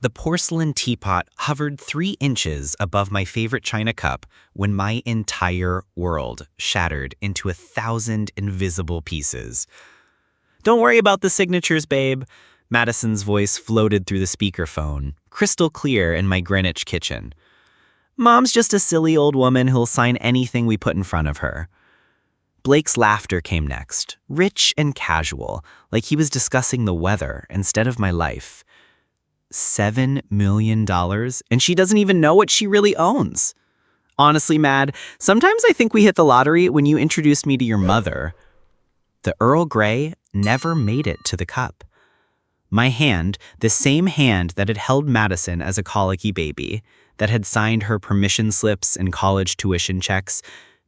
The porcelain teapot hovered 3 inches above my favorite china cup when my entire world shattered into 1,000 invisible pieces. "Don't worry about the signatures, babe." Madison's voice floated through the speakerphone, crystal clear in my Greenwich kitchen. "Mom's just a silly old woman who'll sign anything we put in front of her." Blake's laughter came next, rich and casual, like he was discussing the weather instead of my life. $7 million, and she doesn't even know what she really owns. Honestly, Mad, sometimes I think we hit the lottery when you introduced me to your mother. The Earl Grey never made it to the cup. My hand, the same hand that had held Madison as a colicky baby, that had signed her permission slips and college tuition checks,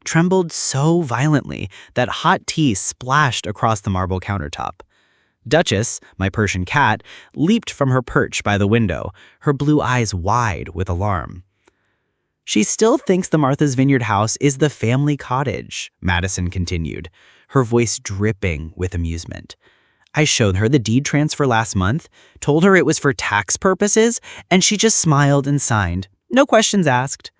trembled so violently that hot tea splashed across the marble countertop. Duchess, my Persian cat, leaped from her perch by the window, her blue eyes wide with alarm. "She still thinks the Martha's Vineyard house is the family cottage," Madison continued, her voice dripping with amusement. "I showed her the deed transfer last month, told her it was for tax purposes, and she just smiled and signed. No questions asked."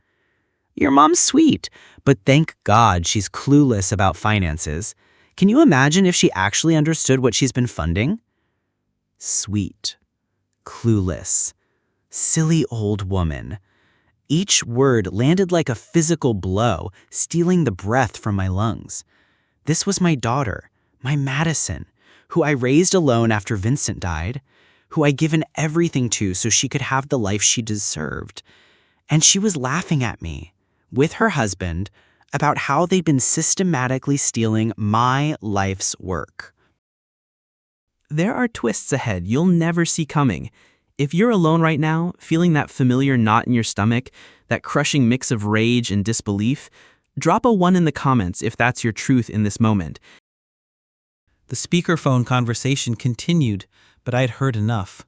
"Your mom's sweet, but thank God she's clueless about finances. Can you imagine if she actually understood what she's been funding?" Sweet, clueless, silly old woman. Each word landed like a physical blow, stealing the breath from my lungs. This was my daughter, my Madison, who I raised alone after Vincent died, who I'd given everything to so she could have the life she deserved. And she was laughing at me, with her husband, about how they'd been systematically stealing my life's work. There are twists ahead you'll never see coming. If you're alone right now, feeling that familiar knot in your stomach, that crushing mix of rage and disbelief, drop a 1 in the comments if that's your truth in this moment. The speakerphone conversation continued, but I'd heard enough.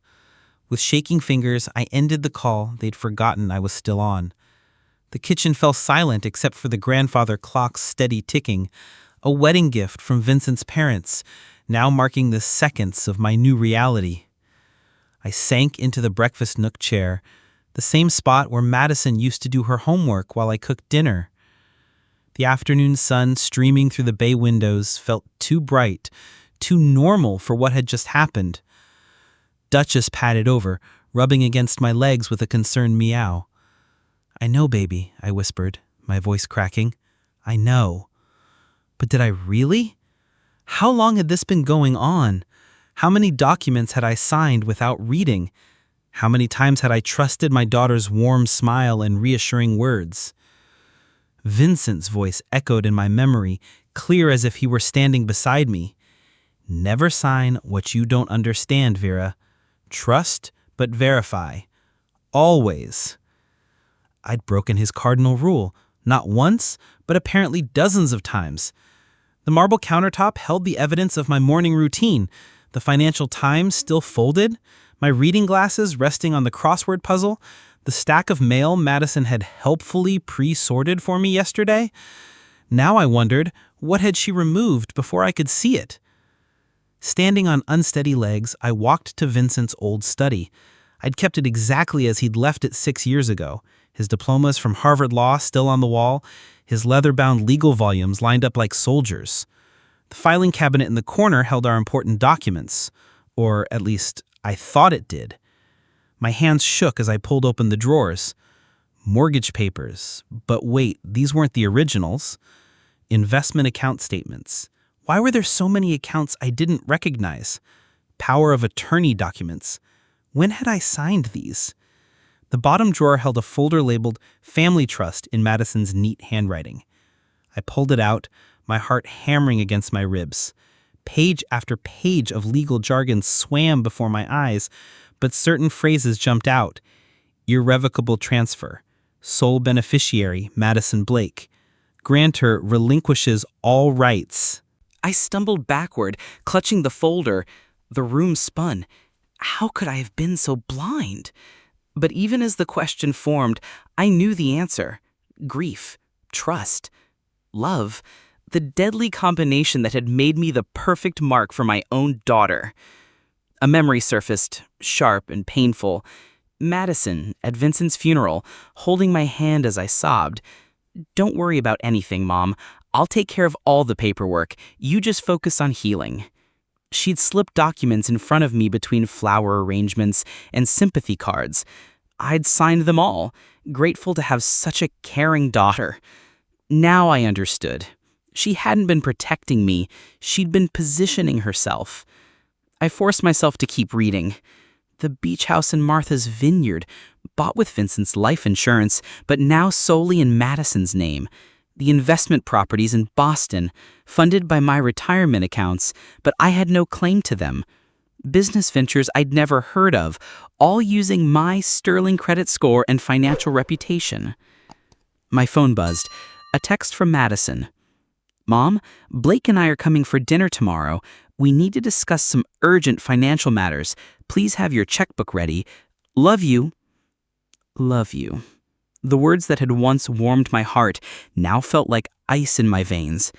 With shaking fingers, I ended the call they'd forgotten I was still on. The kitchen fell silent except for the grandfather clock's steady ticking, a wedding gift from Vincent's parents, now marking the seconds of my new reality. I sank into the breakfast nook chair, the same spot where Madison used to do her homework while I cooked dinner. The afternoon sun streaming through the bay windows felt too bright, too normal for what had just happened. Duchess patted over, rubbing against my legs with a concerned meow. "I know, baby," I whispered, my voice cracking. "I know." But did I really? How long had this been going on? How many documents had I signed without reading? How many times had I trusted my daughter's warm smile and reassuring words? Vincent's voice echoed in my memory, clear as if he were standing beside me. "Never sign what you don't understand, Vera. Trust, but verify. Always." I'd broken his cardinal rule, not once, but apparently dozens of times. The marble countertop held the evidence of my morning routine, the Financial Times still folded, my reading glasses resting on the crossword puzzle, the stack of mail Madison had helpfully pre-sorted for me yesterday. Now I wondered, what had she removed before I could see it? Standing on unsteady legs, I walked to Vincent's old study. I'd kept it exactly as he'd left it 6 years ago. His diplomas from Harvard Law still on the wall, his leather-bound legal volumes lined up like soldiers. The filing cabinet in the corner held our important documents, or at least I thought it did. My hands shook as I pulled open the drawers. Mortgage papers, but wait, these weren't the originals. Investment account statements. Why were there so many accounts I didn't recognize? Power of attorney documents. When had I signed these? The bottom drawer held a folder labeled Family Trust in Madison's neat handwriting. I pulled it out, my heart hammering against my ribs. Page after page of legal jargon swam before my eyes, but certain phrases jumped out. Irrevocable transfer. Sole beneficiary, Madison Blake. Grantor relinquishes all rights. I stumbled backward, clutching the folder. The room spun. How could I have been so blind? But even as the question formed, I knew the answer. Grief, trust, love, the deadly combination that had made me the perfect mark for my own daughter. A memory surfaced, sharp and painful. Madison, at Vincent's funeral, holding my hand as I sobbed. "Don't worry about anything, Mom. I'll take care of all the paperwork. You just focus on healing." She'd slipped documents in front of me between flower arrangements and sympathy cards. I'd signed them all, grateful to have such a caring daughter. Now I understood. She hadn't been protecting me, she'd been positioning herself. I forced myself to keep reading. The beach house in Martha's Vineyard, bought with Vincent's life insurance, but now solely in Madison's name. The investment properties in Boston, funded by my retirement accounts, but I had no claim to them. Business ventures I'd never heard of, all using my sterling credit score and financial reputation. My phone buzzed. A text from Madison. "Mom, Blake and I are coming for dinner tomorrow. We need to discuss some urgent financial matters. Please have your checkbook ready. Love you." Love you. The words that had once warmed my heart now felt like ice in my veins.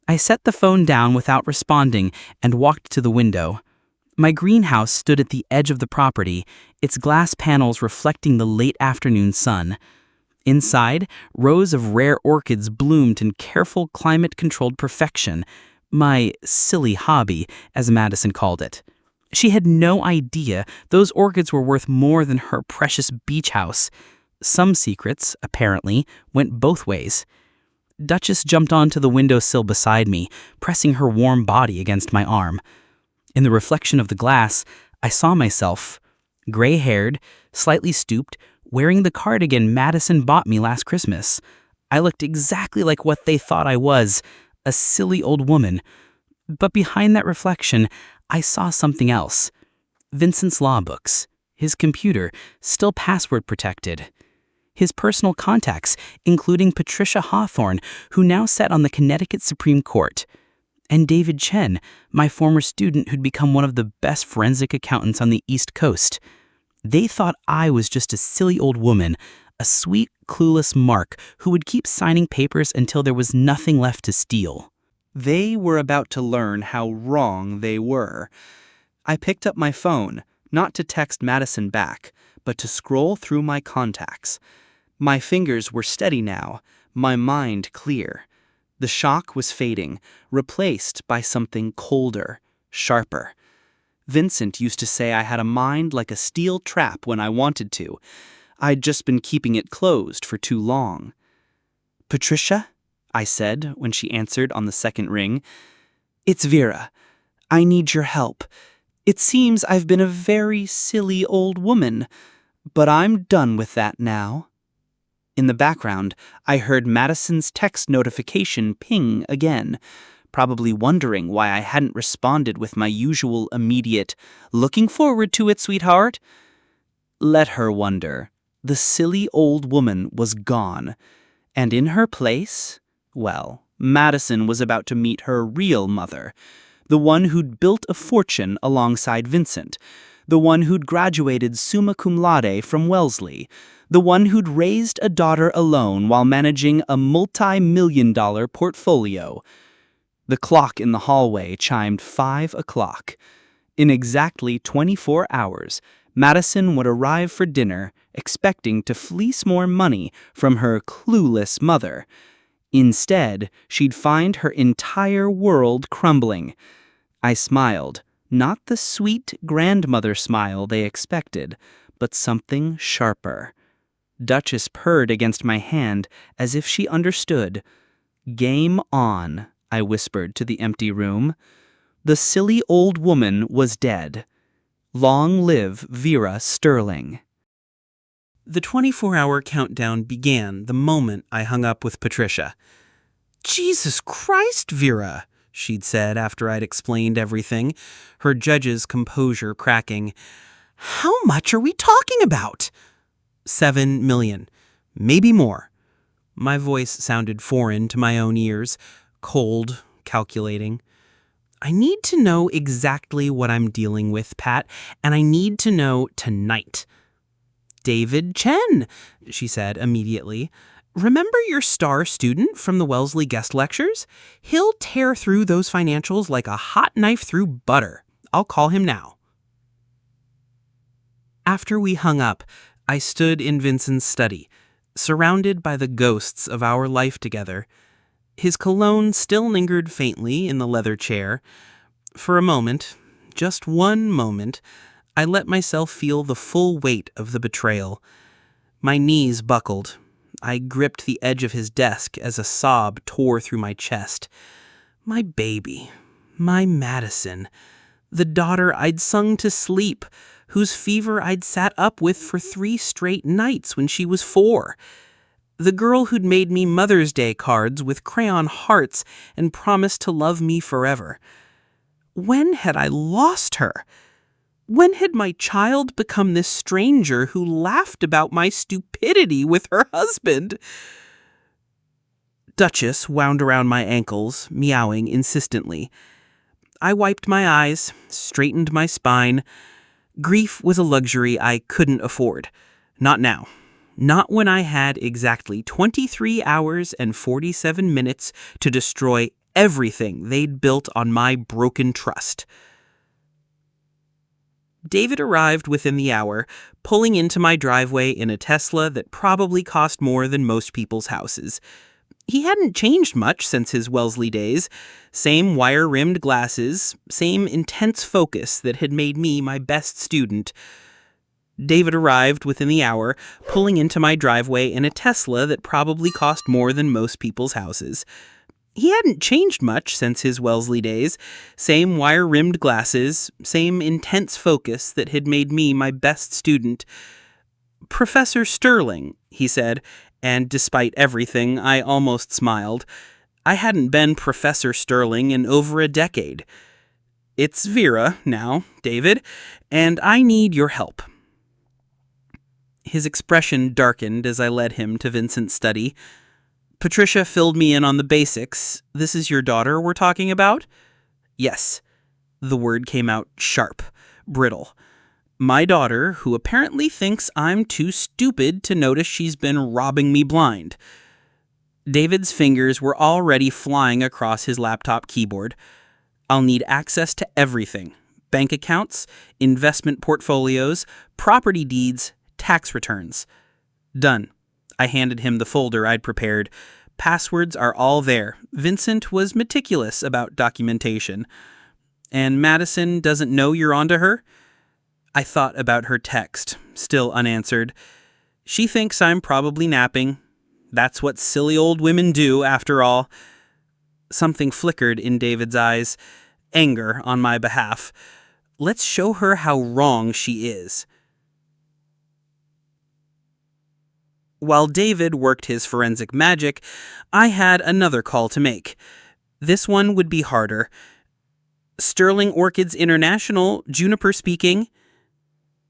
I set the phone down without responding and walked to the window. My greenhouse stood at the edge of the property, its glass panels reflecting the late afternoon sun. Inside, rows of rare orchids bloomed in careful climate-controlled perfection, my silly hobby, as Madison called it. She had no idea those orchids were worth more than her precious beach house. Some secrets, apparently, went both ways. Duchess jumped onto the windowsill beside me, pressing her warm body against my arm. In the reflection of the glass, I saw myself, gray-haired, slightly stooped, wearing the cardigan Madison bought me last Christmas. I looked exactly like what they thought I was, a silly old woman. But behind that reflection, I saw something else. Vincent's law books, his computer, still password protected. His personal contacts, including Patricia Hawthorne, who now sat on the Connecticut Supreme Court. And David Chen, my former student who'd become one of the best forensic accountants on the East Coast. They thought I was just a silly old woman, a sweet, clueless mark who would keep signing papers until there was nothing left to steal. They were about to learn how wrong they were. I picked up my phone, not to text Madison back, but to scroll through my contacts. My fingers were steady now, my mind clear. The shock was fading, replaced by something colder, sharper. Vincent used to say I had a mind like a steel trap when I wanted to. I'd just been keeping it closed for too long. "Patricia?" I said when she answered on the second ring. "It's Vera. I need your help. It seems I've been a very silly old woman, but I'm done with that now." In the background, I heard Madison's text notification ping again, probably wondering why I hadn't responded with my usual immediate, "Looking forward to it, sweetheart." Let her wonder. The silly old woman was gone. And in her place, well, Madison was about to meet her real mother, the one who'd built a fortune alongside Vincent, the one who'd graduated summa cum laude from Wellesley, the one who'd raised a daughter alone while managing a multi-million-dollar portfolio. The clock in the hallway chimed 5 o'clock. In exactly 24 hours, Madison would arrive for dinner, expecting to fleece more money from her clueless mother. Instead, she'd find her entire world crumbling. I smiled, not the sweet grandmother smile they expected, but something sharper. Duchess purred against my hand as if she understood. "Game on," I whispered to the empty room. The silly old woman was dead. Long live Vera Sterling. The 24-hour countdown began the moment I hung up with Patricia. "Jesus Christ, Vera," she'd said after I'd explained everything, her judge's composure cracking. "How much are we talking about?" 7 million. Maybe more. My voice sounded foreign to my own ears, cold, calculating. "I need to know exactly what I'm dealing with, Pat, and I need to know tonight." "David Chen," she said immediately. "Remember your star student from the Wellesley guest lectures? He'll tear through those financials like a hot knife through butter. I'll call him now." After we hung up, I stood in Vincent's study, surrounded by the ghosts of our life together. His cologne still lingered faintly in the leather chair. For a moment, just one moment, I let myself feel the full weight of the betrayal. My knees buckled. I gripped the edge of his desk as a sob tore through my chest. My baby, my Madison, the daughter I'd sung to sleep, whose fever I'd sat up with for 3 straight nights when she was 4. The girl who'd made me Mother's Day cards with crayon hearts and promised to love me forever. When had I lost her? When had my child become this stranger who laughed about my stupidity with her husband? Duchess wound around my ankles, meowing insistently. I wiped my eyes, straightened my spine. Grief was a luxury I couldn't afford. Not now. Not when I had exactly 23 hours and 47 minutes to destroy everything they'd built on my broken trust. David arrived within the hour, pulling into my driveway in a Tesla that probably cost more than most people's houses. He hadn't changed much since his Wellesley days. Same wire-rimmed glasses, same intense focus that had made me my best student. David arrived within the hour, pulling into my driveway in a Tesla that probably cost more than most people's houses. He hadn't changed much since his Wellesley days. Same wire-rimmed glasses, same intense focus that had made me my best student. "Professor Sterling," he said, and despite everything, I almost smiled. I hadn't been Professor Sterling in over a decade. "It's Vera now, David, and I need your help." His expression darkened as I led him to Vincent's study. Patricia filled me in on the basics. "This is your daughter we're talking about?" "Yes." The word came out sharp, brittle. "My daughter, who apparently thinks I'm too stupid to notice she's been robbing me blind." David's fingers were already flying across his laptop keyboard. "I'll need access to everything. Bank accounts, investment portfolios, property deeds, tax returns." "Done." I handed him the folder I'd prepared. "Passwords are all there." Vincent was meticulous about documentation. "And Madison doesn't know you're onto her?" I thought about her text, still unanswered. "She thinks I'm probably napping. That's what silly old women do, after all." Something flickered in David's eyes. Anger on my behalf. "Let's show her how wrong she is." While David worked his forensic magic, I had another call to make. This one would be harder. "Sterling Orchids International, Juniper speaking."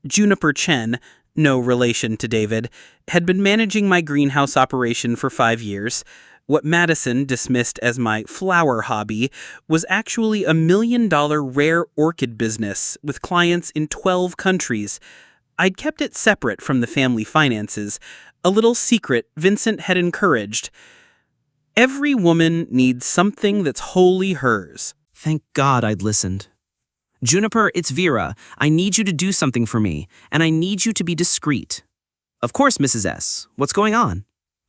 Juniper Chen, no relation to David, had been managing my greenhouse operation for 5 years. What Madison dismissed as my flower hobby was actually a $1 million rare orchid business with clients in 12 countries. I'd kept it separate from the family finances, a little secret Vincent had encouraged. "Every woman needs something that's wholly hers." Thank God I'd listened. "Juniper, it's Vera. I need you to do something for me, and I need you to be discreet." "Of course, Mrs. S. What's going on?"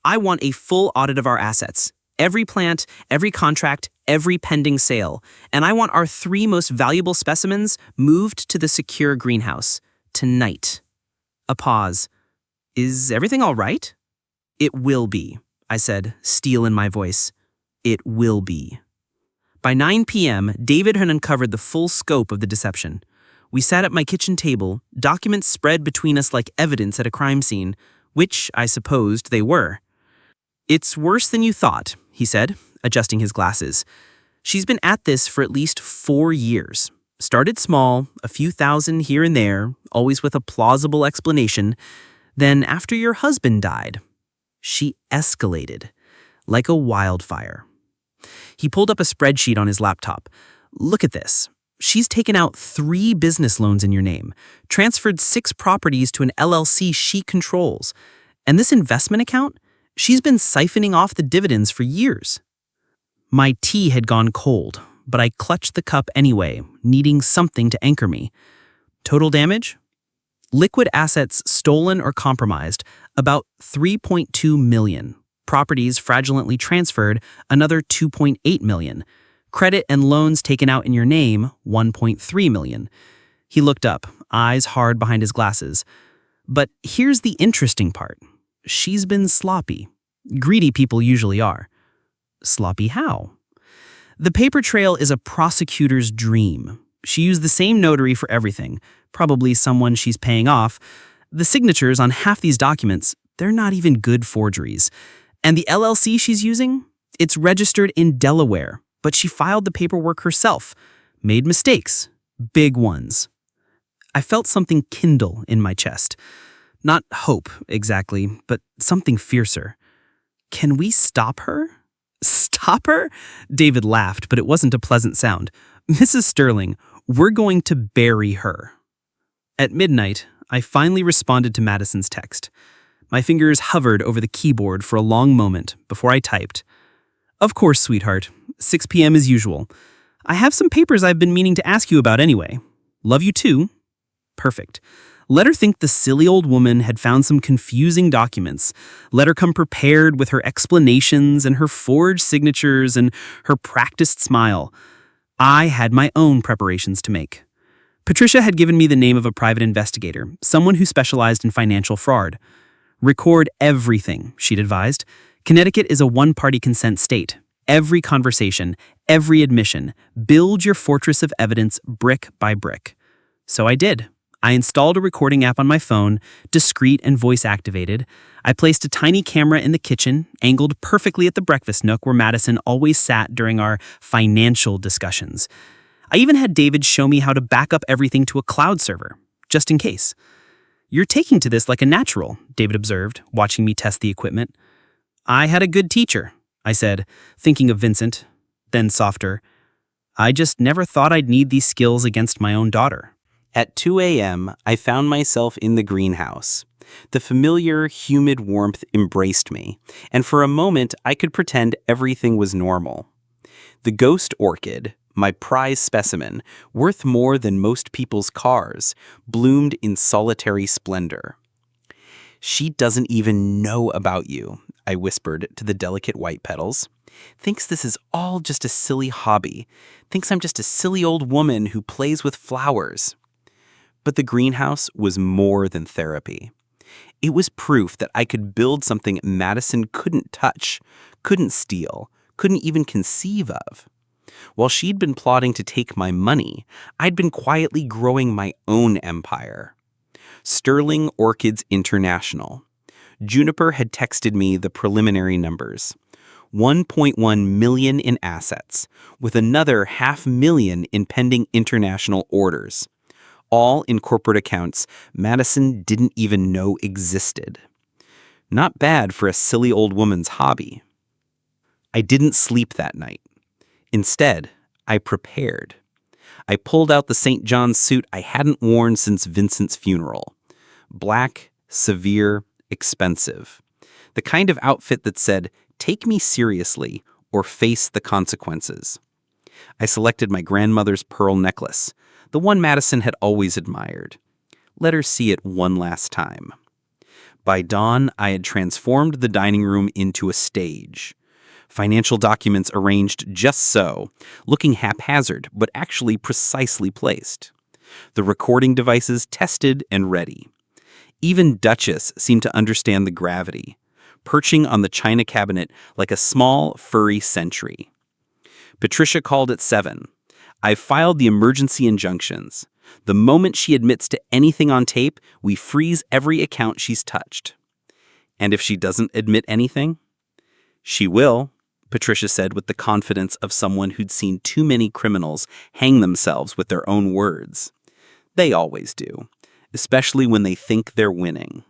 "I want a full audit of our assets. Every plant, every contract, every pending sale. And I want our 3 most valuable specimens moved to the secure greenhouse. Tonight." A pause. "Is everything all right?" "It will be," I said, steel in my voice. "It will be." By 9 p.m., David had uncovered the full scope of the deception. We sat at my kitchen table, documents spread between us like evidence at a crime scene, which I supposed they were. "It's worse than you thought," he said, adjusting his glasses. "She's been at this for at least 4 years. Started small, a few thousand here and there, always with a plausible explanation. Then after your husband died, she escalated like a wildfire." He pulled up a spreadsheet on his laptop. "Look at this. She's taken out 3 business loans in your name, transferred 6 properties to an LLC she controls. And this investment account, she's been siphoning off the dividends for years." My tea had gone cold, but I clutched the cup anyway, needing something to anchor me. "Total damage?" Liquid assets stolen or compromised, about 3.2 million. Properties fraudulently transferred, another 2.8 million. Credit and loans taken out in your name, 1.3 million. He looked up, eyes hard behind his glasses. But here's the interesting part. She's been sloppy. Greedy people usually are. Sloppy how? The paper trail is a prosecutor's dream. She used the same notary for everything, probably someone she's paying off. The signatures on half these documents, they're not even good forgeries. And the LLC she's using? It's registered in Delaware, but she filed the paperwork herself. Made mistakes. Big ones. I felt something kindle in my chest. Not hope, exactly, but something fiercer. Can we stop her? Stop her? David laughed, but it wasn't a pleasant sound. Mrs. Sterling, we're going to bury her. At midnight, I finally responded to Madison's text. My fingers hovered over the keyboard for a long moment before I typed. Of course, sweetheart. 6 p.m. as usual. I have some papers I've been meaning to ask you about anyway. Love you too. Perfect. Let her think the silly old woman had found some confusing documents. Let her come prepared with her explanations and her forged signatures and her practiced smile. I had my own preparations to make. Patricia had given me the name of a private investigator, someone who specialized in financial fraud. Record everything, she'd advised. Connecticut is a one-party consent state. Every conversation, every admission, build your fortress of evidence brick by brick. So I did. I installed a recording app on my phone, discreet and voice-activated. I placed a tiny camera in the kitchen, angled perfectly at the breakfast nook where Madison always sat during our financial discussions. I even had David show me how to back up everything to a cloud server, just in case. You're taking to this like a natural, David observed, watching me test the equipment. I had a good teacher, I said, thinking of Vincent, then softer. I just never thought I'd need these skills against my own daughter. At 2 a.m., I found myself in the greenhouse. The familiar, humid warmth embraced me, and for a moment I could pretend everything was normal. The ghost orchid, my prize specimen, worth more than most people's cars, bloomed in solitary splendor. She doesn't even know about you, I whispered to the delicate white petals. Thinks this is all just a silly hobby. Thinks I'm just a silly old woman who plays with flowers. But the greenhouse was more than therapy. It was proof that I could build something Madison couldn't touch, couldn't steal, couldn't even conceive of. While she'd been plotting to take my money, I'd been quietly growing my own empire. Sterling Orchids International. Juniper had texted me the preliminary numbers. 1.1 million in assets, with another 500,000 in pending international orders. All in corporate accounts Madison didn't even know existed. Not bad for a silly old woman's hobby. I didn't sleep that night. Instead, I prepared. I pulled out the St. John's suit I hadn't worn since Vincent's funeral. Black, severe, expensive. The kind of outfit that said, "Take me seriously or face the consequences." I selected my grandmother's pearl necklace, the one Madison had always admired. Let her see it one last time. By dawn, I had transformed the dining room into a stage. Financial documents arranged just so, looking haphazard, but actually precisely placed. The recording devices tested and ready. Even Duchess seemed to understand the gravity, perching on the china cabinet like a small, furry sentry. Patricia called at 7. I've filed the emergency injunctions. The moment she admits to anything on tape, we freeze every account she's touched. And if she doesn't admit anything? She will, Patricia said with the confidence of someone who'd seen too many criminals hang themselves with their own words. They always do, especially when they think they're winning.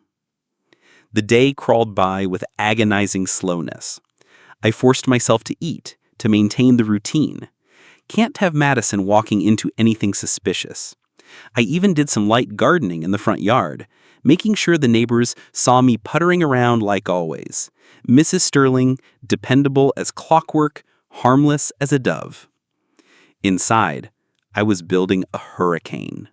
The day crawled by with agonizing slowness. I forced myself to eat, to maintain the routine. Can't have Madison walking into anything suspicious. I even did some light gardening in the front yard, making sure the neighbors saw me puttering around like always. Mrs. Sterling, dependable as clockwork, harmless as a dove. Inside, I was building a hurricane.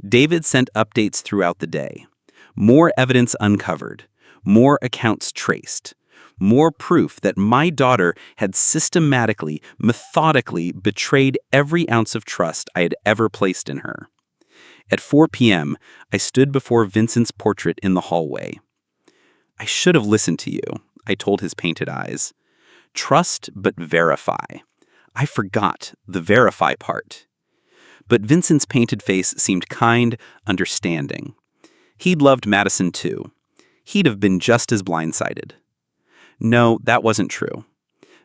David sent updates throughout the day. More evidence uncovered. More accounts traced. More proof that my daughter had systematically, methodically betrayed every ounce of trust I had ever placed in her. At 4 p.m., I stood before Vincent's portrait in the hallway. "I should have listened to you," I told his painted eyes. "Trust but verify." I forgot the verify part. But Vincent's painted face seemed kind, understanding. He'd loved Madison too. He'd have been just as blindsided. No, that wasn't true.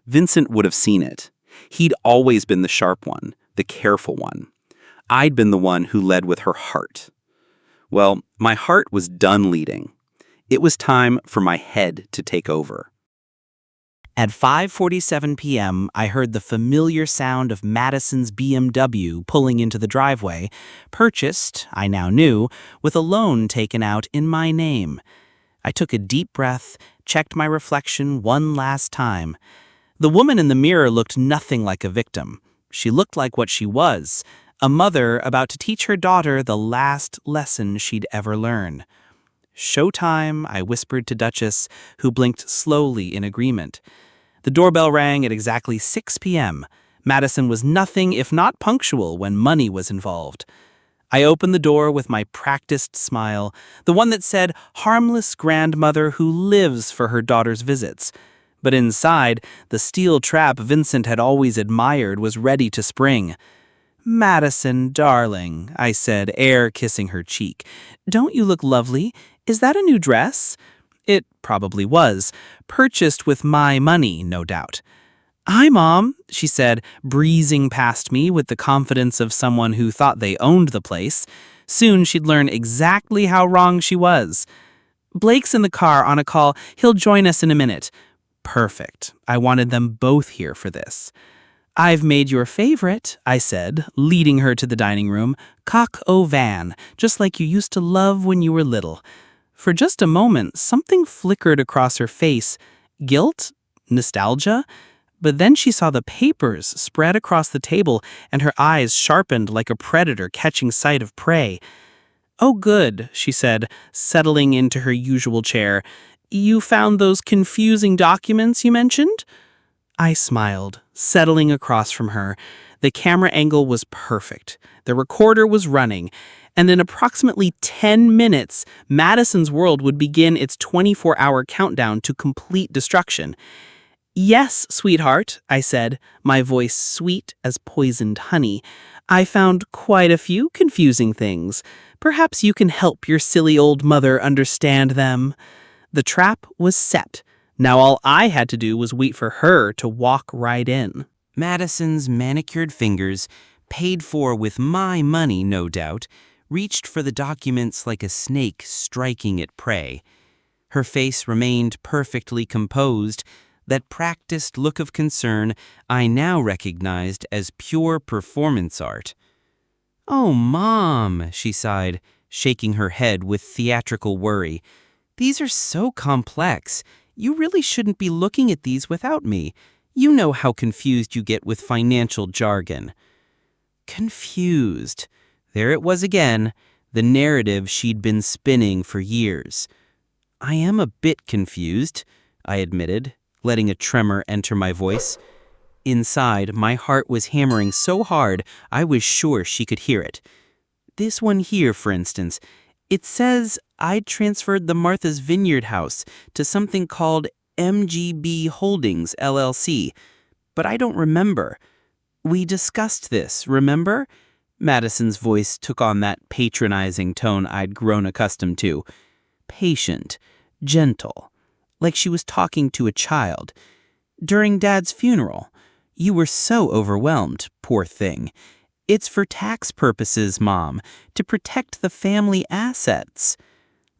Vincent would have seen it. He'd always been the sharp one, the careful one. I'd been the one who led with her heart. Well, my heart was done leading. It was time for my head to take over. At 5:47 p.m., I heard the familiar sound of Madison's BMW pulling into the driveway, purchased, I now knew, with a loan taken out in my name. I took a deep breath, checked my reflection one last time. The woman in the mirror looked nothing like a victim. She looked like what she was, a mother about to teach her daughter the last lesson she'd ever learn. "Showtime," I whispered to Duchess, who blinked slowly in agreement. The doorbell rang at exactly 6 p.m. Madison was nothing if not punctual when money was involved. I opened the door with my practiced smile, the one that said, "Harmless grandmother who lives for her daughter's visits." But inside, the steel trap Vincent had always admired was ready to spring. "Madison, darling," I said, air kissing her cheek. "Don't you look lovely? Is that a new dress?" It probably was, purchased with my money, no doubt. "Hi, Mom," she said, breezing past me with the confidence of someone who thought they owned the place. Soon she'd learn exactly how wrong she was. "Blake's in the car on a call. He'll join us in a minute." Perfect. I wanted them both here for this. "I've made your favorite," I said, leading her to the dining room, "coq au vin, just like you used to love when you were little." For just a moment, something flickered across her face. Guilt? Nostalgia? But then she saw the papers spread across the table, and her eyes sharpened like a predator catching sight of prey. "Oh, good," she said, settling into her usual chair. "You found those confusing documents you mentioned?" I smiled, settling across from her. The camera angle was perfect. The recorder was running. And in approximately 10 minutes, Madison's world would begin its 24-hour countdown to complete destruction. "Yes, sweetheart," I said, my voice sweet as poisoned honey. "I found quite a few confusing things. Perhaps you can help your silly old mother understand them." The trap was set. Now all I had to do was wait for her to walk right in. Madison's manicured fingers, paid for with my money, no doubt, reached for the documents like a snake striking at prey. Her face remained perfectly composed, that practiced look of concern I now recognized as pure performance art. "Oh, Mom," she sighed, shaking her head with theatrical worry. "These are so complex. You really shouldn't be looking at these without me. You know how confused you get with financial jargon." Confused. There it was again, the narrative she'd been spinning for years. "I am a bit confused," I admitted, letting a tremor enter my voice. Inside, my heart was hammering so hard I was sure she could hear it. "This one here, for instance, it says I'd transferred the Martha's Vineyard house to something called MGB Holdings, LLC, but I don't remember. We discussed this, remember?" Madison's voice took on that patronizing tone I'd grown accustomed to. Patient, gentle, like she was talking to a child. "During Dad's funeral. You were so overwhelmed, poor thing. It's for tax purposes, Mom, to protect the family assets."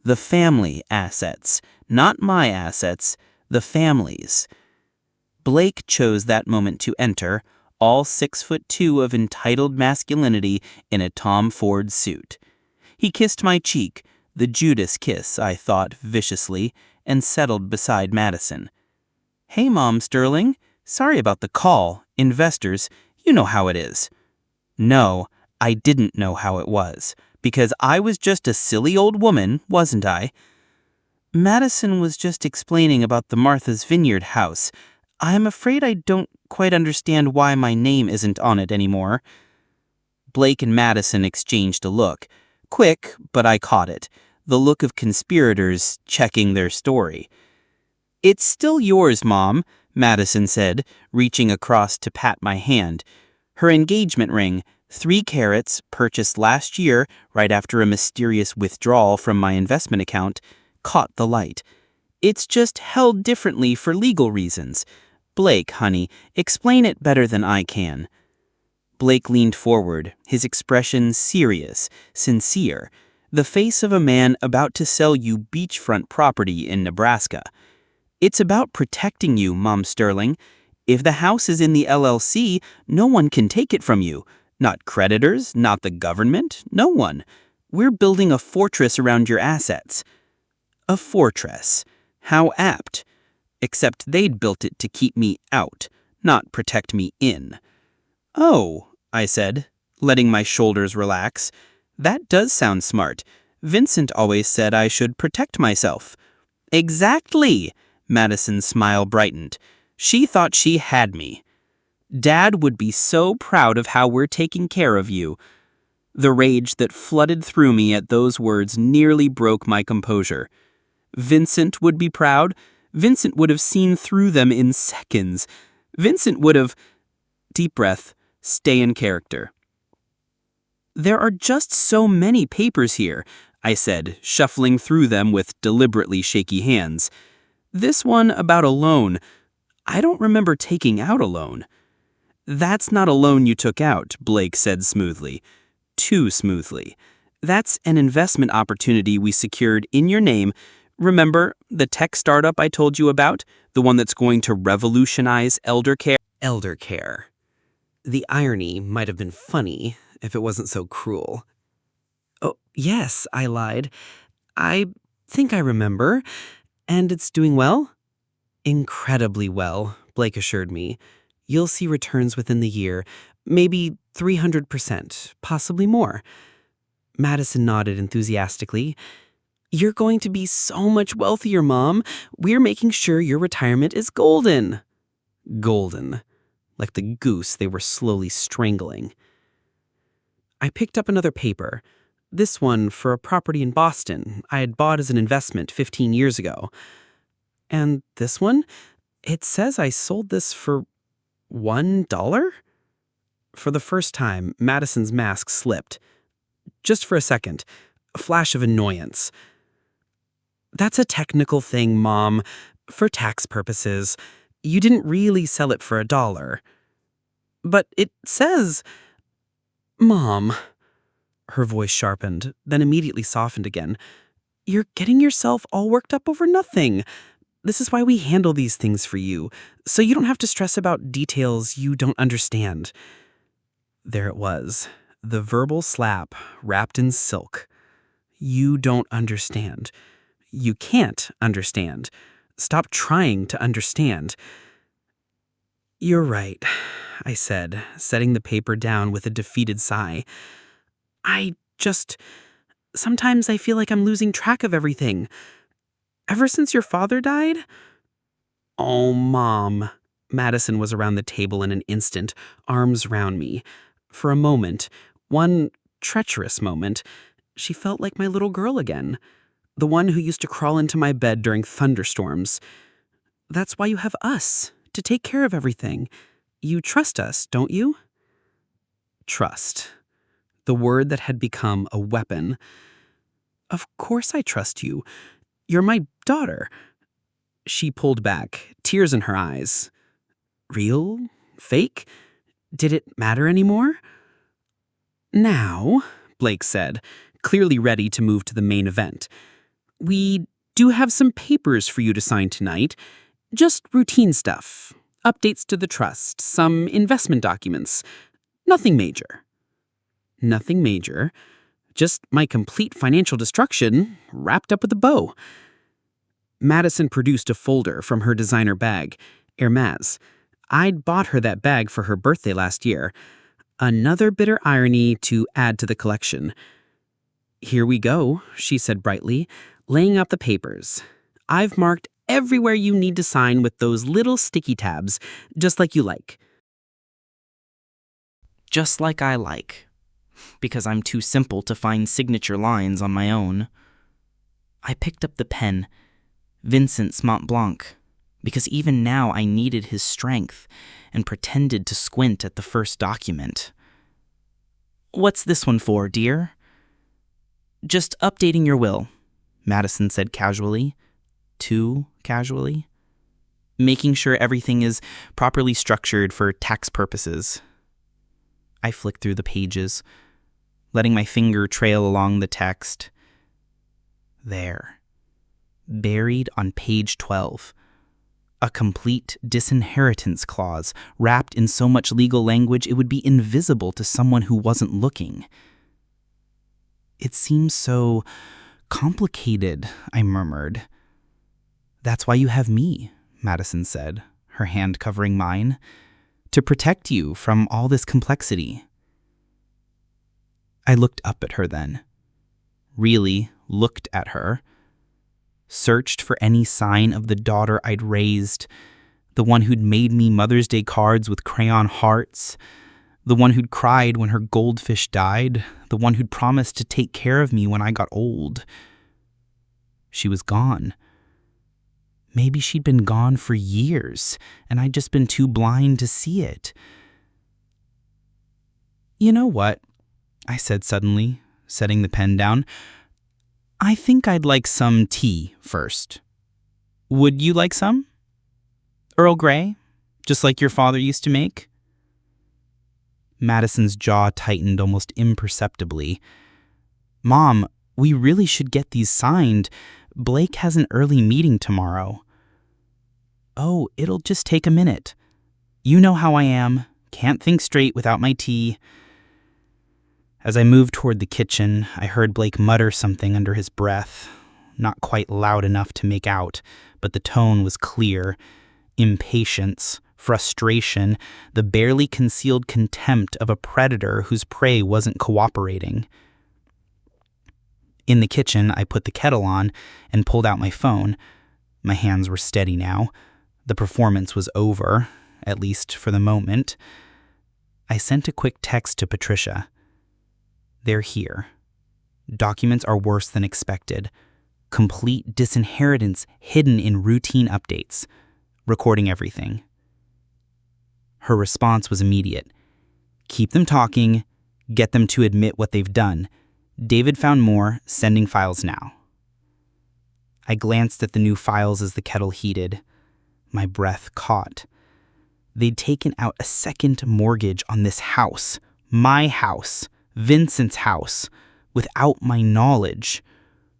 The family assets, not my assets, the family's. Blake chose that moment to enter, all 6'2" of entitled masculinity in a Tom Ford suit. He kissed my cheek, the Judas kiss, I thought viciously, and settled beside Madison. "Hey, Mom Sterling. Sorry about the call. Investors, you know how it is." No, I didn't know how it was. Because I was just a silly old woman, wasn't I? Madison was just explaining about the Martha's Vineyard house. I'm afraid I don't quite understand why my name isn't on it anymore. Blake and Madison exchanged a look. Quick, but I caught it. The look of conspirators checking their story. It's still yours, Mom, Madison said, reaching across to pat my hand. Her engagement ring, 3 carats, purchased last year right after a mysterious withdrawal from my investment account, caught the light. It's just held differently for legal reasons. Blake, honey, explain it better than I can. Blake leaned forward, his expression serious, sincere, the face of a man about to sell you beachfront property in Nebraska. It's about protecting you, Mom Sterling. If the house is in the LLC, no one can take it from you. Not creditors, not the government, no one. We're building a fortress around your assets. A fortress. How apt. Except they'd built it to keep me out, not protect me in. Oh, I said, letting my shoulders relax. That does sound smart. Vincent always said I should protect myself. Exactly, Madison's smile brightened. She thought she had me. Dad would be so proud of how we're taking care of you. The rage that flooded through me at those words nearly broke my composure. Vincent would be proud. Vincent would have seen through them in seconds. Vincent would have... Deep breath. Stay in character. There are just so many papers here, I said, shuffling through them with deliberately shaky hands. This one about a loan. I don't remember taking out a loan. That's not a loan you took out, Blake said smoothly. Too smoothly. That's an investment opportunity we secured in your name. Remember the tech startup I told you about? The one that's going to revolutionize elder care? Elder care. The irony might have been funny if it wasn't so cruel. Oh, yes, I lied. I think I remember. And it's doing well? Incredibly well, Blake assured me. You'll see returns within the year, maybe 300%, possibly more. Madison nodded enthusiastically. You're going to be so much wealthier, Mom. We're making sure your retirement is golden. Golden. Like the goose they were slowly strangling. I picked up another paper. This one for a property in Boston I had bought as an investment 15 years ago. And this one? It says I sold this for $1? For the first time, Madison's mask slipped. Just for a second. A flash of annoyance. That's a technical thing, Mom. For tax purposes. You didn't really sell it for $1. But it says... Mom... Her voice sharpened, then immediately softened again. You're getting yourself all worked up over nothing. This is why we handle these things for you, so you don't have to stress about details you don't understand. There it was, the verbal slap wrapped in silk. You don't understand. You can't understand. Stop trying to understand. You're right, I said, setting the paper down with a defeated sigh. Sometimes I feel like I'm losing track of everything. Ever since your father died? Oh, Mom. Madison was around the table in an instant, arms round me. For a moment, one treacherous moment, she felt like my little girl again. The one who used to crawl into my bed during thunderstorms. That's why you have us, to take care of everything. You trust us, don't you? Trust. The word that had become a weapon. Of course I trust you. You're my daughter. She pulled back, tears in her eyes. Real? Fake? Did it matter anymore? Now, Blake said, clearly ready to move to the main event. We do have some papers for you to sign tonight. Just routine stuff. Updates to the trust, some investment documents. Nothing major. Nothing major. Just my complete financial destruction wrapped up with a bow. Madison produced a folder from her designer bag, Hermes. I'd bought her that bag for her birthday last year. Another bitter irony to add to the collection. Here we go, she said brightly, laying out the papers. I've marked everywhere you need to sign with those little sticky tabs, just like you like. Just like I like, because I'm too simple to find signature lines on my own. I picked up the pen, Vincent's Mont Blanc, because even now I needed his strength and pretended to squint at the first document. What's this one for, dear? Just updating your will, Madison said casually. Too casually. Making sure everything is properly structured for tax purposes. I flicked through the pages, letting my finger trail along the text. There, buried on page 12, a complete disinheritance clause wrapped in so much legal language it would be invisible to someone who wasn't looking. It seems so complicated, I murmured. That's why you have me, Madison said, her hand covering mine, to protect you from all this complexity. I looked up at her then. Really looked at her. Searched for any sign of the daughter I'd raised, the one who'd made me Mother's Day cards with crayon hearts, the one who'd cried when her goldfish died, the one who'd promised to take care of me when I got old. She was gone. Maybe she'd been gone for years, and I'd just been too blind to see it. You know what? I said suddenly, setting the pen down. I think I'd like some tea first. Would you like some? Earl Grey, just like your father used to make? Madison's jaw tightened almost imperceptibly. Mom, we really should get these signed. Blake has an early meeting tomorrow. Oh, it'll just take a minute. You know how I am. Can't think straight without my tea. As I moved toward the kitchen, I heard Blake mutter something under his breath. Not quite loud enough to make out, but the tone was clear. Impatience, frustration, the barely concealed contempt of a predator whose prey wasn't cooperating. In the kitchen, I put the kettle on and pulled out my phone. My hands were steady now. The performance was over, at least for the moment. I sent a quick text to Patricia. They're here. Documents are worse than expected. Complete disinheritance hidden in routine updates. Recording everything. Her response was immediate. Keep them talking. Get them to admit what they've done. David found more, sending files now. I glanced at the new files as the kettle heated. My breath caught. They'd taken out a second mortgage on this house. My house. Vincent's house. Without my knowledge.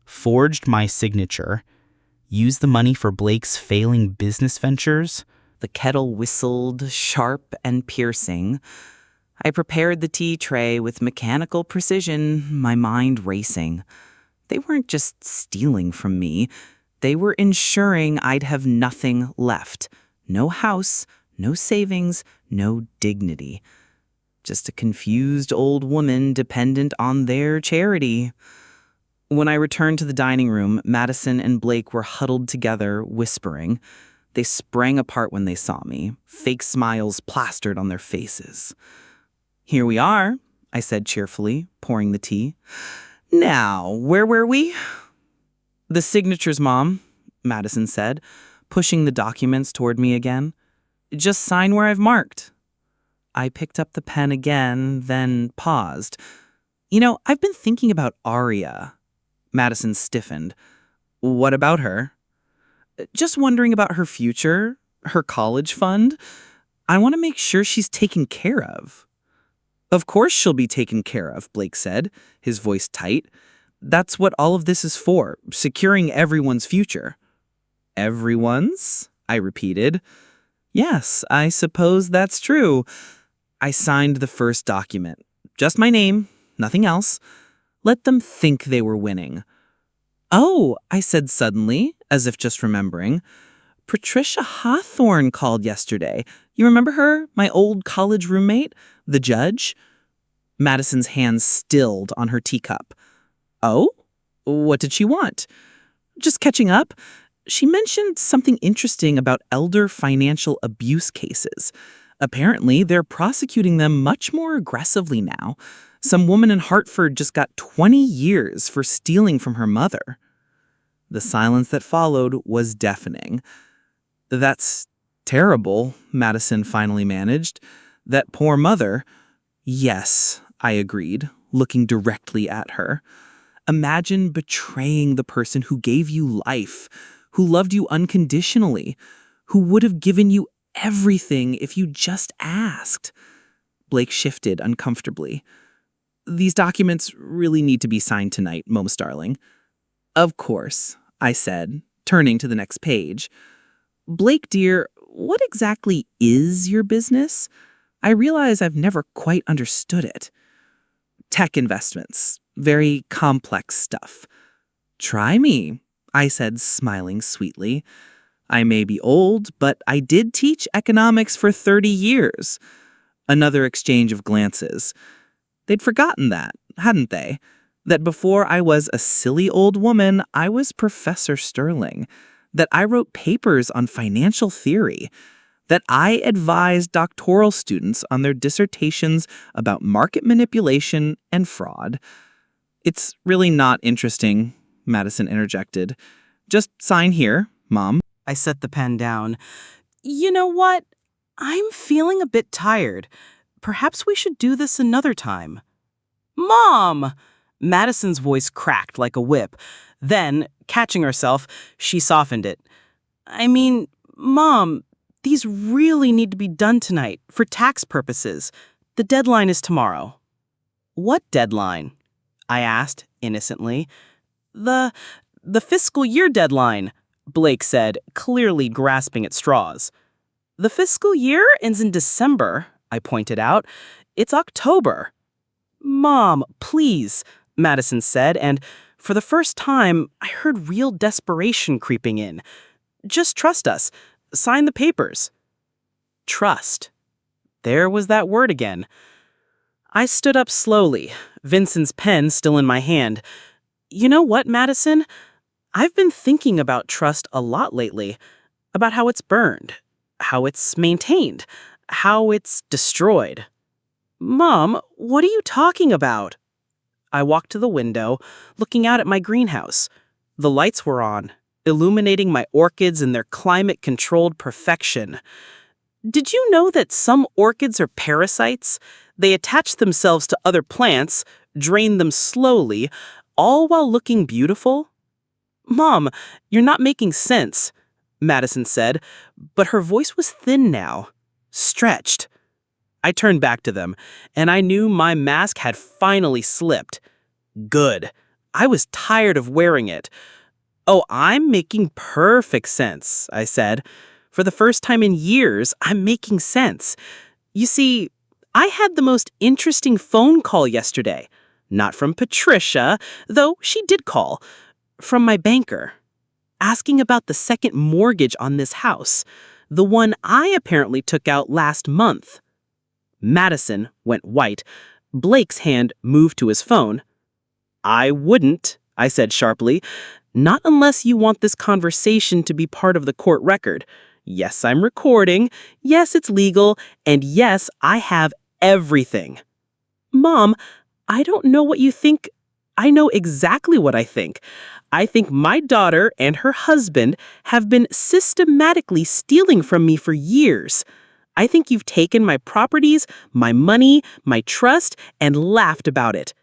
Forged my signature. Used the money for Blake's failing business ventures. The kettle whistled, sharp and piercing. I prepared the tea tray with mechanical precision, my mind racing. They weren't just stealing from me. They were ensuring I'd have nothing left. No house, no savings, no dignity. Just a confused old woman dependent on their charity. When I returned to the dining room, Madison and Blake were huddled together, whispering. They sprang apart when they saw me, fake smiles plastered on their faces. Here we are, I said cheerfully, pouring the tea. Now, where were we? The signatures, Mom, Madison said, pushing the documents toward me again. Just sign where I've marked. I picked up the pen again, then paused. You know, I've been thinking about Aria. Madison stiffened. What about her? Just wondering about her future, her college fund. I want to make sure she's taken care of. Of course she'll be taken care of, Blake said, his voice tight. That's what all of this is for, securing everyone's future. Everyone's? I repeated. Yes, I suppose that's true. I signed the first document. Just my name, nothing else. Let them think they were winning. Oh, I said suddenly, as if just remembering. Patricia Hawthorne called yesterday. You remember her? My old college roommate? The judge? Madison's hands stilled on her teacup. Oh? What did she want? Just catching up. She mentioned something interesting about elder financial abuse cases. Apparently, they're prosecuting them much more aggressively now. Some woman in Hartford just got 20 years for stealing from her mother. The silence that followed was deafening. That's terrible, Madison finally managed. That poor mother. Yes, I agreed, looking directly at her. Imagine betraying the person who gave you life, who loved you unconditionally, who would have given you everything if you just asked. Blake shifted uncomfortably. These documents really need to be signed tonight, Momus darling. Of course, I said, turning to the next page. Blake, dear, what exactly is your business? I realize I've never quite understood it. Tech investments. Very complex stuff. Try me, I said, smiling sweetly. I may be old, but I did teach economics for 30 years. Another exchange of glances. They'd forgotten that, hadn't they? That before I was a silly old woman, I was Professor Sterling. That I wrote papers on financial theory. That I advised doctoral students on their dissertations about market manipulation and fraud. It's really not interesting, Madison interjected. Just sign here, Mom. I set the pen down. You know what? I'm feeling a bit tired. Perhaps we should do this another time. Mom! Madison's voice cracked like a whip. Then, catching herself, she softened it. I mean, Mom, these really need to be done tonight for tax purposes. The deadline is tomorrow. What deadline? I asked, innocently. The fiscal year deadline, Blake said, clearly grasping at straws. The fiscal year ends in December, I pointed out. It's October. Mom, please, Madison said, and for the first time, I heard real desperation creeping in. Just trust us. Sign the papers. Trust. There was that word again. I stood up slowly, Vincent's pen still in my hand. You know what, Madison? I've been thinking about trust a lot lately, about how it's burned, how it's maintained, how it's destroyed. Mom, what are you talking about? I walked to the window, looking out at my greenhouse. The lights were on, illuminating my orchids in their climate-controlled perfection. Did you know that some orchids are parasites? They attach themselves to other plants, drain them slowly, all while looking beautiful? Mom, you're not making sense, Madison said, but her voice was thin now, stretched. I turned back to them, and I knew my mask had finally slipped. Good. I was tired of wearing it. Oh, I'm making perfect sense, I said. For the first time in years, I'm making sense. You see, I had the most interesting phone call yesterday. Not from Patricia, though she did call. From my banker, asking about the second mortgage on this house, the one I apparently took out last month. Madison went white. Blake's hand moved to his phone. I wouldn't, I said sharply. Not unless you want this conversation to be part of the court record. Yes, I'm recording. Yes, it's legal. And yes, I have everything. Mom, I don't know what you think. I know exactly what I think. I think my daughter and her husband have been systematically stealing from me for years. I think you've taken my properties, my money, my trust, and laughed about it.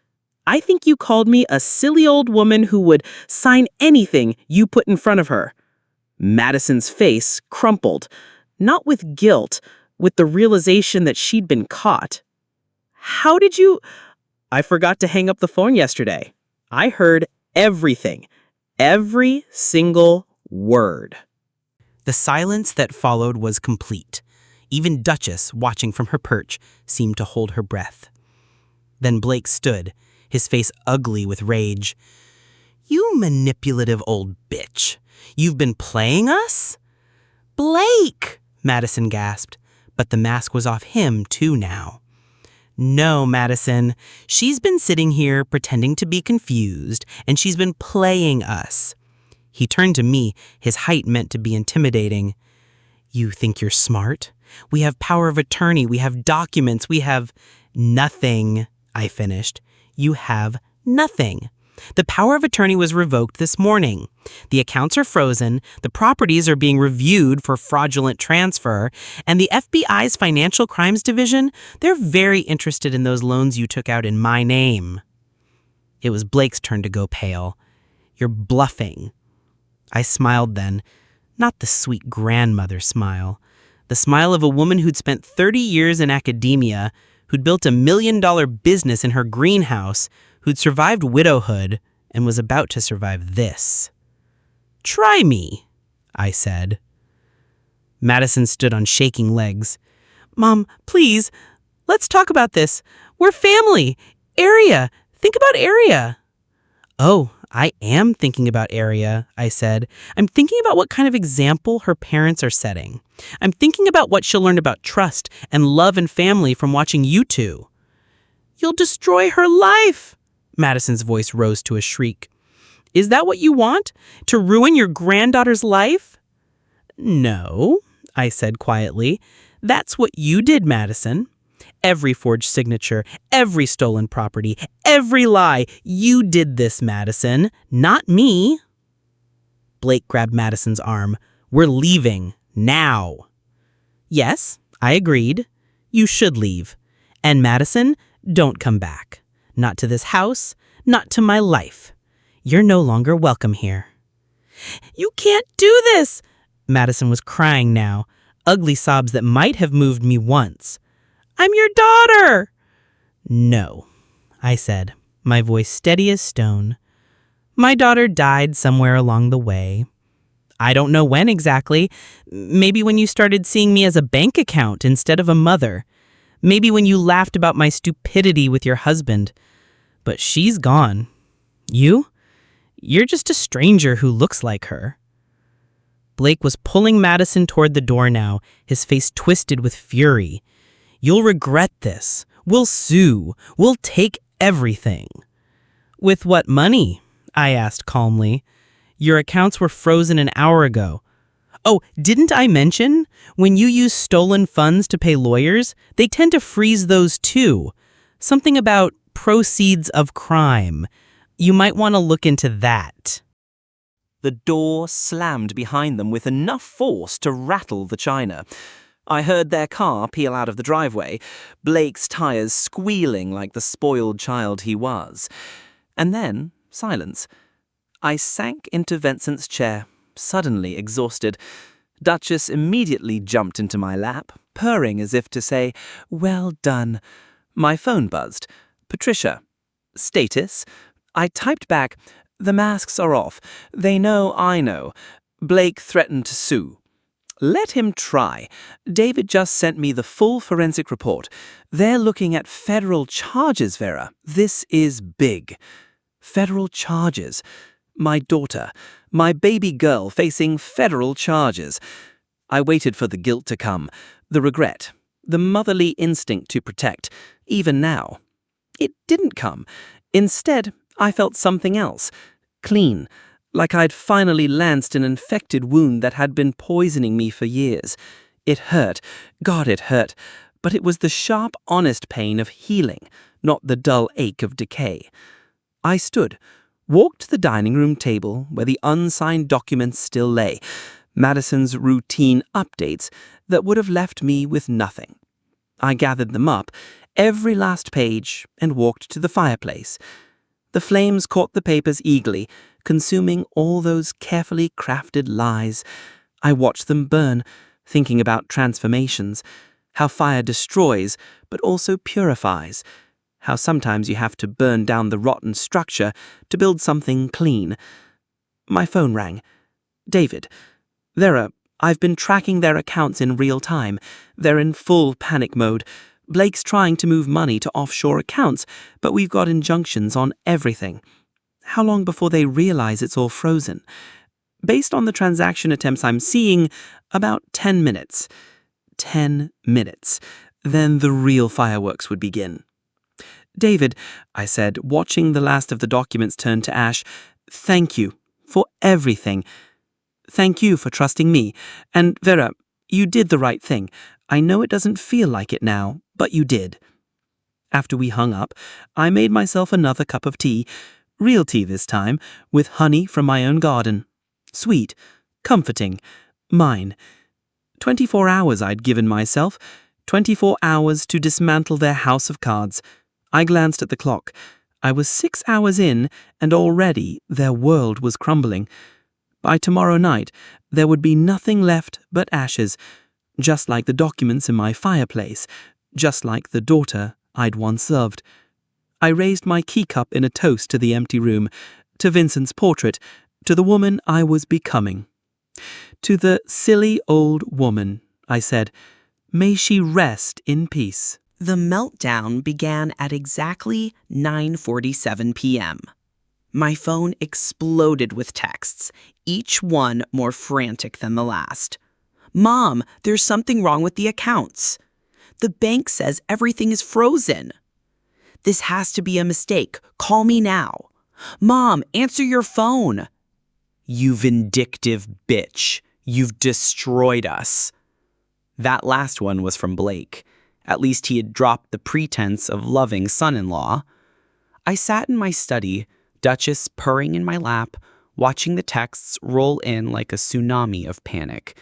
I think you called me a silly old woman who would sign anything you put in front of her. Madison's face crumpled, not with guilt, with the realization that she'd been caught. How did you... I forgot to hang up the phone yesterday. I heard everything. Every single word. The silence that followed was complete. Even Duchess, watching from her perch, seemed to hold her breath. Then Blake stood, his face ugly with rage. You manipulative old bitch. You've been playing us? Blake, Madison gasped, but the mask was off him too now. No, Madison. She's been sitting here pretending to be confused, and she's been playing us. He turned to me, his height meant to be intimidating. You think you're smart? We have power of attorney, we have documents, we have nothing, I finished. You have nothing. The power of attorney was revoked this morning. The accounts are frozen, the properties are being reviewed for fraudulent transfer, and the FBI's Financial Crimes Division, they're very interested in those loans you took out in my name. It was Blake's turn to go pale. You're bluffing. I smiled then, not the sweet grandmother smile. The smile of a woman who'd spent 30 years in academia, who'd built $1 million business in her greenhouse, who'd survived widowhood, and was about to survive this. Try me, I said. Madison stood on shaking legs. Mom, please, let's talk about this. We're family. Area. Think about Area. Oh, I am thinking about Area, I said. I'm thinking about what kind of example her parents are setting. I'm thinking about what she'll learn about trust and love and family from watching you two. You'll destroy her life. Madison's voice rose to a shriek. Is that what you want? To ruin your granddaughter's life? No, I said quietly. That's what you did, Madison. Every forged signature, every stolen property, every lie. You did this, Madison, not me. Blake grabbed Madison's arm. We're leaving, now. Yes, I agreed. You should leave. And Madison, don't come back. Not to this house, not to my life. You're no longer welcome here. You can't do this! Madison was crying now, ugly sobs that might have moved me once. I'm your daughter! No, I said, my voice steady as stone. My daughter died somewhere along the way. I don't know when exactly. Maybe when you started seeing me as a bank account instead of a mother. Maybe when you laughed about my stupidity with your husband. But she's gone. You're just a stranger who looks like her. Blake was pulling Madison toward the door now, his face twisted with fury. You'll regret this. We'll sue. We'll take everything. With what money? I asked calmly. Your accounts were frozen an hour ago. Oh, didn't I mention? When you use stolen funds to pay lawyers, they tend to freeze those too. Something about proceeds of crime. You might want to look into that. The door slammed behind them with enough force to rattle the china. I heard their car peel out of the driveway, Blake's tires squealing like the spoiled child he was. And then, silence. I sank into Vincent's chair, suddenly exhausted. Duchess immediately jumped into my lap, purring as if to say, well done. My phone buzzed. Patricia. Status. I typed back, the masks are off. They know I know. Blake threatened to sue. Let him try. David just sent me the full forensic report. They're looking at federal charges, Vera. This is big. Federal charges. My daughter, my baby girl facing federal charges. I waited for the guilt to come, the regret, the motherly instinct to protect, even now. It didn't come. Instead, I felt something else. Clean. Like I'd finally lanced an infected wound that had been poisoning me for years. It hurt. God, it hurt. But it was the sharp, honest pain of healing, not the dull ache of decay. I stood, walked to the dining room table where the unsigned documents still lay, Madison's routine updates that would have left me with nothing. I gathered them up, every last page, and walked to the fireplace. The flames caught the papers eagerly, consuming all those carefully crafted lies. I watched them burn, thinking about transformations, how fire destroys but also purifies, how sometimes you have to burn down the rotten structure to build something clean. My phone rang. David. Vera, I've been tracking their accounts in real time. They're in full panic mode. Blake's trying to move money to offshore accounts, but we've got injunctions on everything. How long before they realize it's all frozen? Based on the transaction attempts I'm seeing, about 10 minutes. 10 minutes. Then the real fireworks would begin. David, I said, watching the last of the documents turn to ash, thank you for everything. Thank you for trusting me. And Vera, you did the right thing. I know it doesn't feel like it now, but you did. After we hung up, I made myself another cup of tea, real tea this time, with honey from my own garden. Sweet, comforting, mine. 24 hours I'd given myself, 24 hours to dismantle their house of cards. I glanced at the clock. I was 6 hours in, and already their world was crumbling. By tomorrow night, there would be nothing left but ashes, just like the documents in my fireplace, just like the daughter I'd once loved. I raised my teacup in a toast to the empty room, to Vincent's portrait, to the woman I was becoming. To the silly old woman, I said, may she rest in peace. The meltdown began at exactly 9:47 p.m. My phone exploded with texts, each one more frantic than the last. Mom, there's something wrong with the accounts. The bank says everything is frozen. This has to be a mistake. Call me now. Mom, answer your phone. You vindictive bitch. You've destroyed us. That last one was from Blake. At least he had dropped the pretense of loving son-in-law. I sat in my study, Duchess purring in my lap, watching the texts roll in like a tsunami of panic.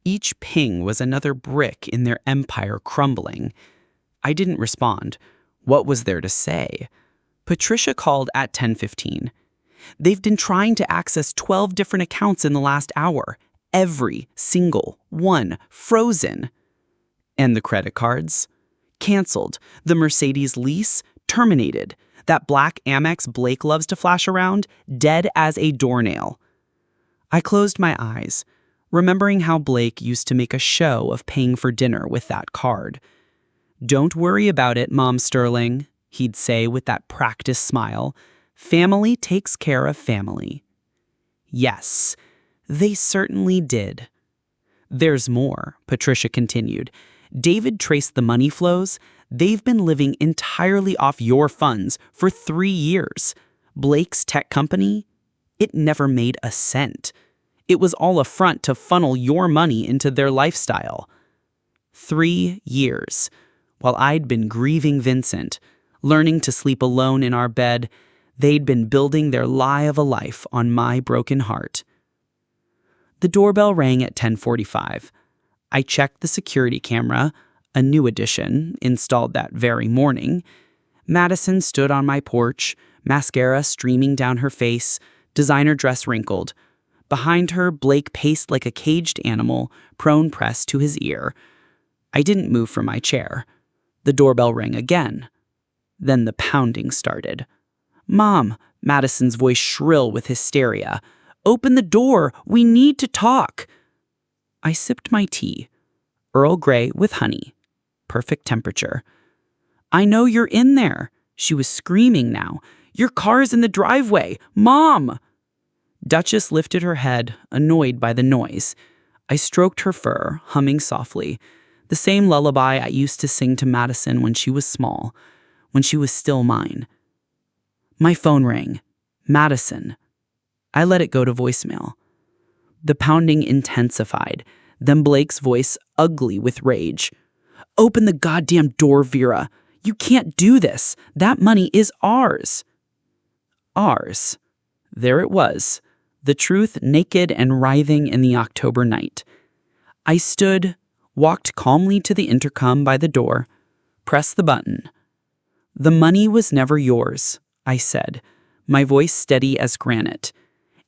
Each ping was another brick in their empire crumbling. I didn't respond. What was there to say? Patricia called at 10:15. They've been trying to access 12 different accounts in the last hour. Every single one frozen. And the credit cards? Canceled. The Mercedes lease? Terminated. That black Amex Blake loves to flash around? Dead as a doornail. I closed my eyes, remembering how Blake used to make a show of paying for dinner with that card. Don't worry about it, Mom Sterling, he'd say with that practiced smile. Family takes care of family. Yes, they certainly did. There's more, Patricia continued. David traced the money flows. They've been living entirely off your funds for 3 years. Blake's tech company, it never made a cent. It was all a front to funnel your money into their lifestyle. 3 years. While I'd been grieving Vincent, learning to sleep alone in our bed, they'd been building their lie of a life on my broken heart. The doorbell rang at 10:45. I checked the security camera, a new addition, installed that very morning. Madison stood on my porch, mascara streaming down her face, designer dress wrinkled. Behind her, Blake paced like a caged animal, prone pressed to his ear. I didn't move from my chair. The doorbell rang again. Then the pounding started. Mom, Madison's voice shrill with hysteria. Open the door. We need to talk. I sipped my tea. Earl Grey with honey. Perfect temperature. I know you're in there. She was screaming now. Your car's in the driveway. Mom! Duchess lifted her head, annoyed by the noise. I stroked her fur, humming softly. The same lullaby I used to sing to Madison when she was small, when she was still mine. My phone rang. Madison. I let it go to voicemail. The pounding intensified, then Blake's voice ugly with rage. Open the goddamn door, Vera. You can't do this. That money is ours. Ours. There it was, the truth naked and writhing in the October night. I stood, walked calmly to the intercom by the door, pressed the button. The money was never yours, I said, my voice steady as granite.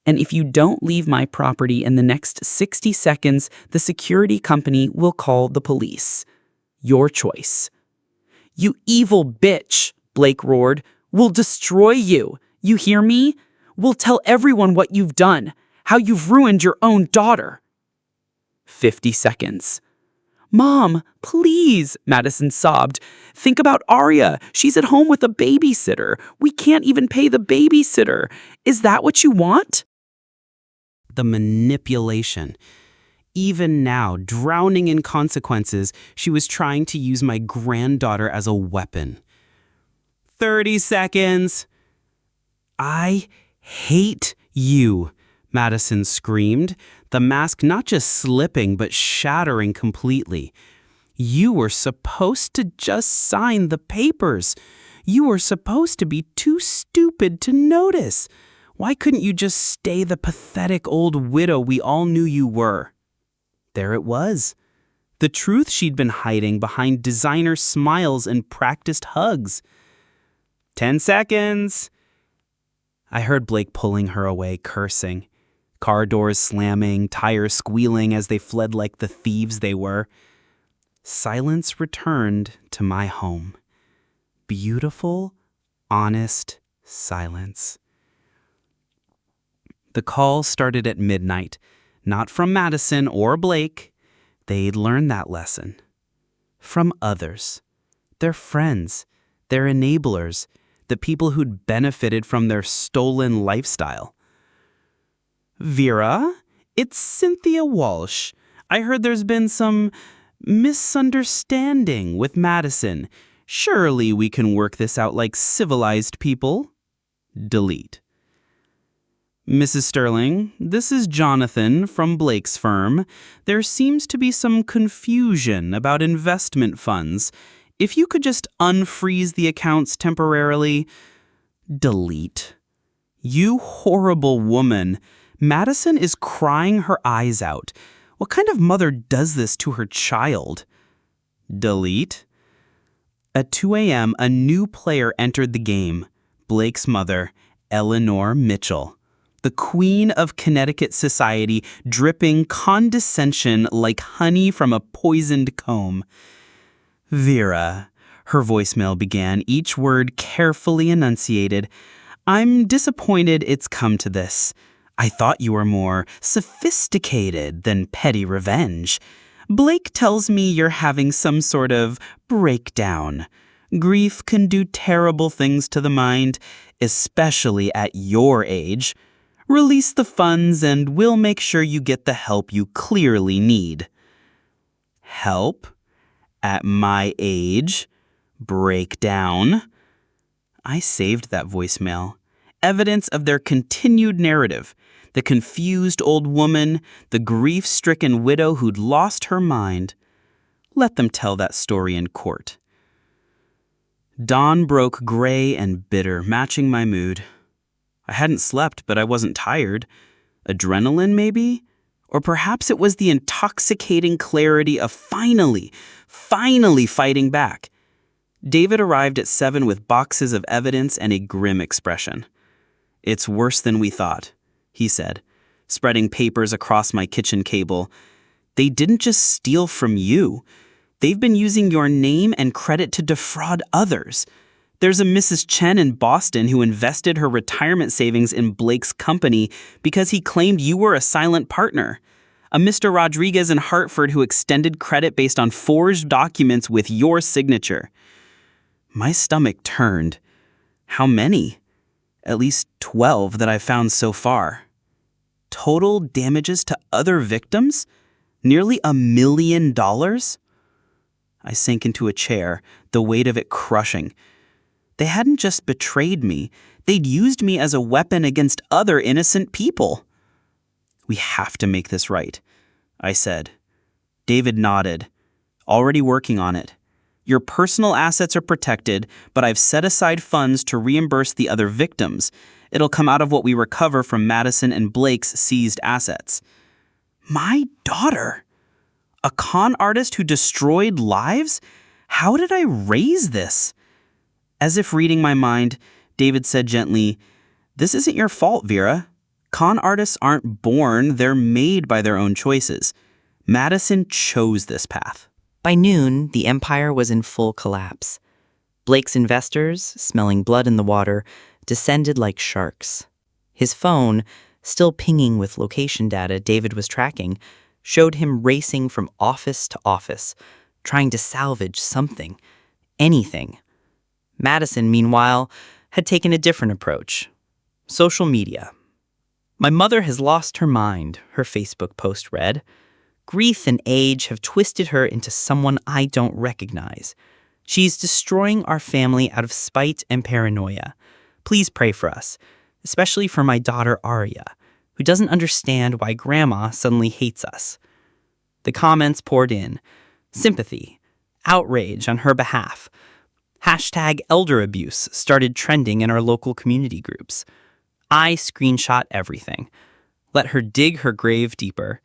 And if you don't leave my property in the next 60 seconds, the security company will call the police. Your choice. You evil bitch, Blake roared. We'll destroy you. You hear me? We'll tell everyone what you've done, how you've ruined your own daughter. 50 seconds. Mom, please, Madison sobbed. Think about Arya. She's at home with a babysitter. We can't even pay the babysitter. Is that what you want? The manipulation. Even now, drowning in consequences, she was trying to use my granddaughter as a weapon. 30 seconds. I hate you, Madison screamed, the mask not just slipping but shattering completely. You were supposed to just sign the papers. You were supposed to be too stupid to notice. Why couldn't you just stay the pathetic old widow we all knew you were? There it was. The truth she'd been hiding behind designer smiles and practiced hugs. 10 seconds. I heard Blake pulling her away, cursing. Car doors slamming, tires squealing as they fled like the thieves they were. Silence returned to my home. Beautiful, honest silence. The call started at midnight, not from Madison or Blake. They'd learned that lesson. From others, their friends, their enablers, the people who'd benefited from their stolen lifestyle. Vera, it's Cynthia Walsh. I heard there's been some misunderstanding with Madison. Surely we can work this out like civilized people. Delete. Mrs. Sterling, this is Jonathan from Blake's firm. There seems to be some confusion about investment funds. If you could just unfreeze the accounts temporarily. Delete. You horrible woman. Madison is crying her eyes out. What kind of mother does this to her child? Delete. At 2 a.m., a new player entered the game. Blake's mother, Eleanor Mitchell. The queen of Connecticut society, dripping condescension like honey from a poisoned comb. Vera, her voicemail began, each word carefully enunciated. I'm disappointed it's come to this. I thought you were more sophisticated than petty revenge. Blake tells me you're having some sort of breakdown. Grief can do terrible things to the mind, especially at your age. Release the funds and we'll make sure you get the help you clearly need. Help? At my age? Breakdown? I saved that voicemail. Evidence of their continued narrative. The confused old woman, the grief-stricken widow who'd lost her mind. Let them tell that story in court. Dawn broke gray and bitter, matching my mood. I hadn't slept, but I wasn't tired. Adrenaline, maybe? Or perhaps it was the intoxicating clarity of finally fighting back. David arrived at 7 with boxes of evidence and a grim expression. It's worse than we thought, he said, spreading papers across my kitchen cable. They didn't just steal from you. They've been using your name and credit to defraud others. There's a Mrs. Chen in Boston who invested her retirement savings in Blake's company because he claimed you were a silent partner. A Mr. Rodriguez in Hartford who extended credit based on forged documents with your signature. My stomach turned. How many? At least 12 that I've found so far. Total damages to other victims? Nearly $1 million? I sank into a chair, the weight of it crushing. They hadn't just betrayed me, they'd used me as a weapon against other innocent people. We have to make this right, I said. David nodded. Already working on it. Your personal assets are protected, but I've set aside funds to reimburse the other victims. It'll come out of what we recover from Madison and Blake's seized assets. My daughter? A con artist who destroyed lives? How did I raise this? As if reading my mind, David said gently, This isn't your fault, Vera. Con artists aren't born, they're made by their own choices. Madison chose this path. By noon, the empire was in full collapse. Blake's investors, smelling blood in the water, descended like sharks. His phone, still pinging with location data David was tracking, showed him racing from office to office, trying to salvage something, anything. Madison, meanwhile, had taken a different approach. Social media. My mother has lost her mind, her Facebook post read. Grief and age have twisted her into someone I don't recognize. She's destroying our family out of spite and paranoia. Please pray for us, especially for my daughter Arya, who doesn't understand why Grandma suddenly hates us." The comments poured in. Sympathy, outrage on her behalf. Hashtag elder abuse started trending in our local community groups. I screenshot everything. Let her dig her grave deeper.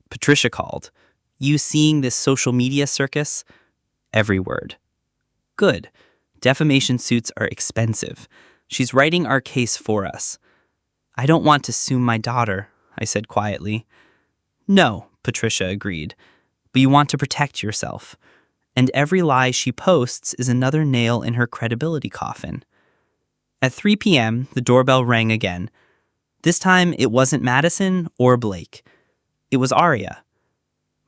Patricia called. "You seeing this social media circus?" Every word. "Good. Defamation suits are expensive. She's writing our case for us." "I don't want to sue my daughter," I said quietly. "No," Patricia agreed. "But you want to protect yourself. And every lie she posts is another nail in her credibility coffin." At 3 p.m., the doorbell rang again. This time, it wasn't Madison or Blake. It was Arya.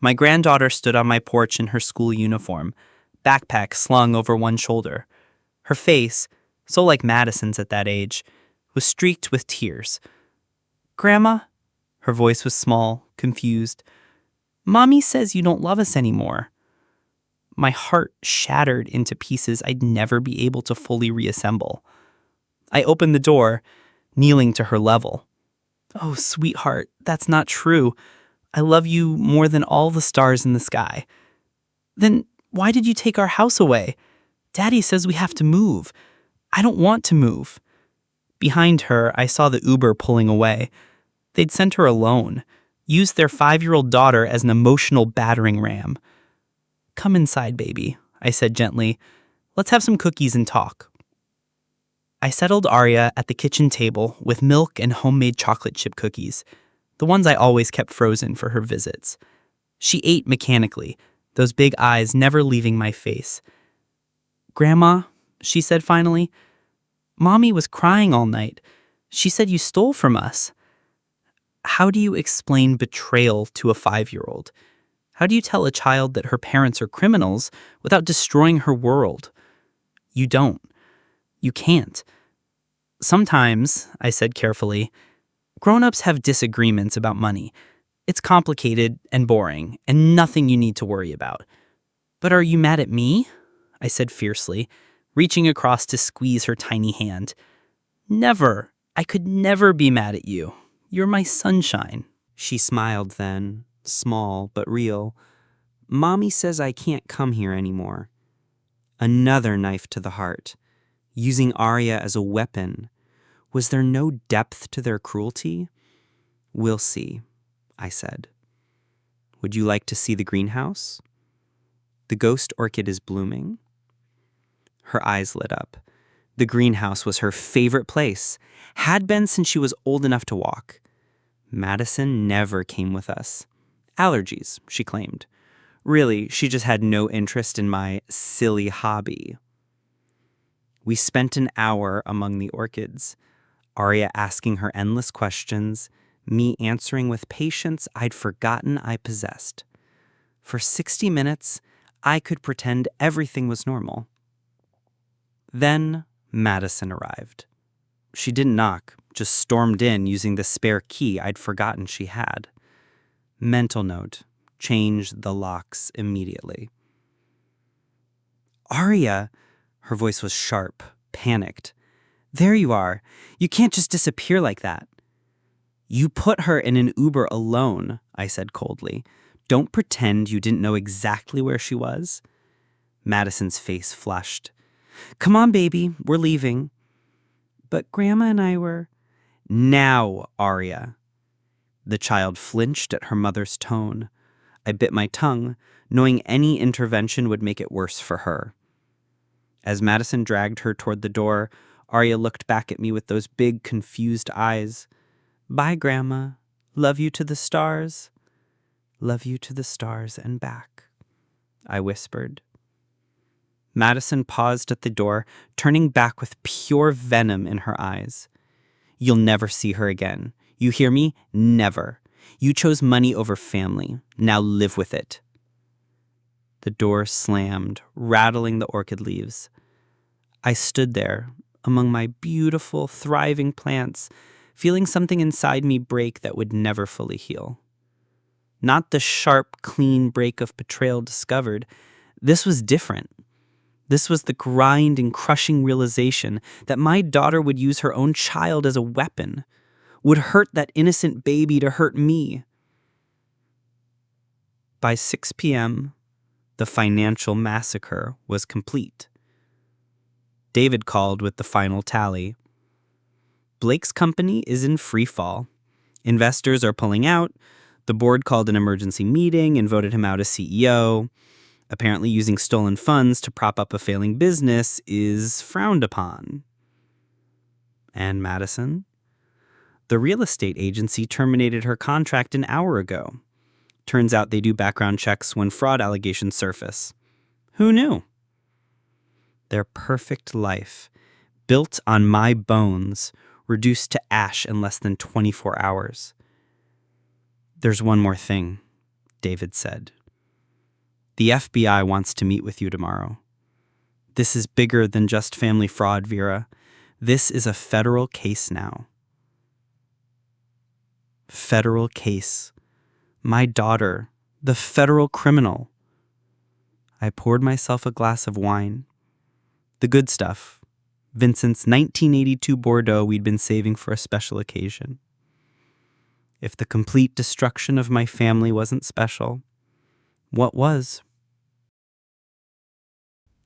My granddaughter stood on my porch in her school uniform, backpack slung over one shoulder. Her face, so like Madison's at that age, was streaked with tears. "Grandma?" Her voice was small, confused. "Mommy says you don't love us anymore." My heart shattered into pieces I'd never be able to fully reassemble. I opened the door, kneeling to her level. "Oh, sweetheart, that's not true. I love you more than all the stars in the sky." "Then why did you take our house away? Daddy says we have to move. I don't want to move." Behind her, I saw the Uber pulling away. They'd sent her alone, used their 5-year-old daughter as an emotional battering ram. "Come inside, baby," I said gently. "Let's have some cookies and talk." I settled Arya at the kitchen table with milk and homemade chocolate chip cookies, the ones I always kept frozen for her visits. She ate mechanically, those big eyes never leaving my face. "Grandma," she said finally, "Mommy was crying all night. She said you stole from us." How do you explain betrayal to a 5-year-old? How do you tell a child that her parents are criminals without destroying her world? You don't. You can't. "Sometimes," I said carefully, "grown-ups have disagreements about money. It's complicated and boring and nothing you need to worry about." "But are you mad at me?" I said fiercely, reaching across to squeeze her tiny hand. "Never. I could never be mad at you. You're my sunshine." She smiled then, small but real. "Mommy says I can't come here anymore." Another knife to the heart. Using Arya as a weapon. Was there no depth to their cruelty? "We'll see," I said. "Would you like to see the greenhouse? The ghost orchid is blooming." Her eyes lit up. The greenhouse was her favorite place, had been since she was old enough to walk. Madison never came with us. Allergies, she claimed. Really, she just had no interest in my silly hobby. We spent an hour among the orchids, Arya asking her endless questions, me answering with patience I'd forgotten I possessed. For 60 minutes, I could pretend everything was normal. Then Madison arrived. She didn't knock, just stormed in using the spare key I'd forgotten she had. Mental note, change the locks immediately. "Arya," her voice was sharp, panicked. "There you are. You can't just disappear like that." "You put her in an Uber alone," I said coldly. "Don't pretend you didn't know exactly where she was." Madison's face flushed. "Come on, baby, we're leaving." "But Grandma and I were—" "Now, Arya." The child flinched at her mother's tone. I bit my tongue, knowing any intervention would make it worse for her. As Madison dragged her toward the door, Arya looked back at me with those big, confused eyes. "Bye, Grandma. Love you to the stars." "Love you to the stars and back," I whispered. Madison paused at the door, turning back with pure venom in her eyes. "You'll never see her again. You hear me? Never. You chose money over family. Now live with it." The door slammed, rattling the orchid leaves. I stood there, among my beautiful, thriving plants, feeling something inside me break that would never fully heal. Not the sharp, clean break of betrayal discovered. This was different. This was the grind and crushing realization that my daughter would use her own child as a weapon, would hurt that innocent baby to hurt me. By 6 p.m., the financial massacre was complete. David called with the final tally. Blake's company is in free fall. Investors are pulling out. The board called an emergency meeting and voted him out as CEO. Apparently, using stolen funds to prop up a failing business is frowned upon. And Madison? The real estate agency terminated her contract an hour ago. Turns out they do background checks when fraud allegations surface. Who knew? Their perfect life, built on my bones, reduced to ash in less than 24 hours. There's one more thing, David said. The FBI wants to meet with you tomorrow. This is bigger than just family fraud, Vera. This is a federal case now. Federal case. My daughter, the federal criminal. I poured myself a glass of wine. The good stuff. Vincent's 1982 Bordeaux we'd been saving for a special occasion. If the complete destruction of my family wasn't special, what was?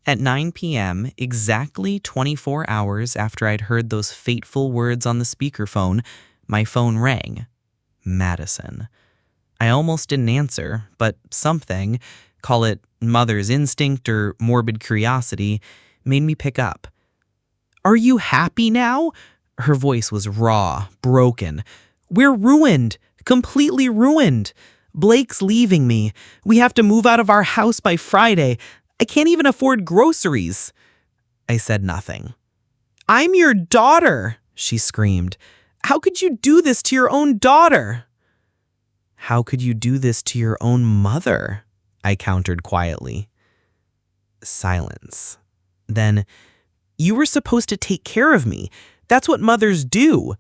At 9 p.m., exactly 24 hours after I'd heard those fateful words on the speakerphone, my phone rang. Madison. I almost didn't answer, but something, call it mother's instinct or morbid curiosity, made me pick up. "Are you happy now?" Her voice was raw, broken. "We're ruined, completely ruined. Blake's leaving me. We have to move out of our house by Friday. I can't even afford groceries." I said nothing. "I'm your daughter," she screamed. "How could you do this to your own daughter?" "How could you do this to your own mother?" I countered quietly. Silence. Then, "You were supposed to take care of me. That's what mothers do."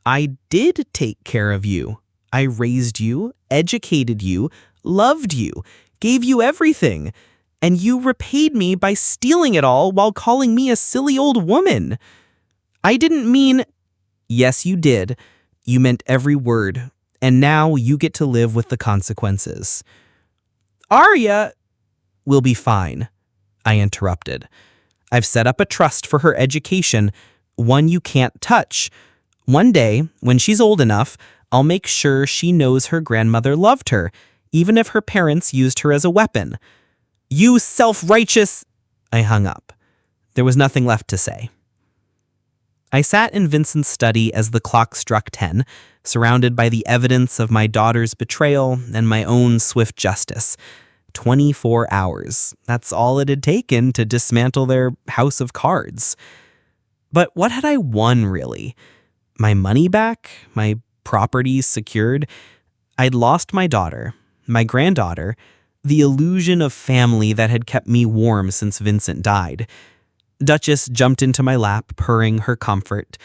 "I did take care of you. I raised you, educated you, loved you, gave you everything. And you repaid me by stealing it all while calling me a silly old woman." "I didn't mean—" "Yes, you did. You meant every word. And now you get to live with the consequences." "Arya—" "Will be fine," I interrupted. "I've set up a trust for her education, one you can't touch. One day, when she's old enough, I'll make sure she knows her grandmother loved her, even if her parents used her as a weapon." "You self-righteous—" I hung up. There was nothing left to say. I sat in Vincent's study as the clock struck 10, surrounded by the evidence of my daughter's betrayal and my own swift justice. 24 hours. That's all it had taken to dismantle their house of cards. But what had I won, really? My money back? My properties secured? I'd lost my daughter, my granddaughter, the illusion of family that had kept me warm since Vincent died. Duchess jumped into my lap, purring her comfort.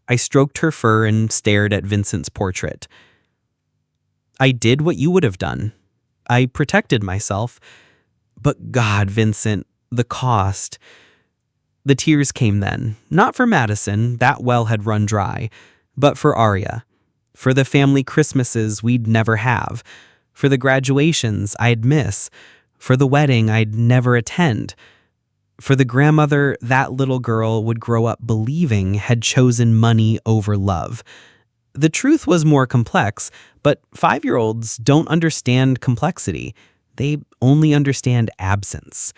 I stroked her fur and stared at Vincent's portrait. I did what you would have done. I protected myself. But God, Vincent, the cost. The tears came then, not for Madison, that well had run dry, but for Arya, for the family Christmases we'd never have, for the graduations I'd miss, for the wedding I'd never attend, for the grandmother that little girl would grow up believing had chosen money over love. The truth was more complex, but 5-year-olds don't understand complexity. They only understand absence.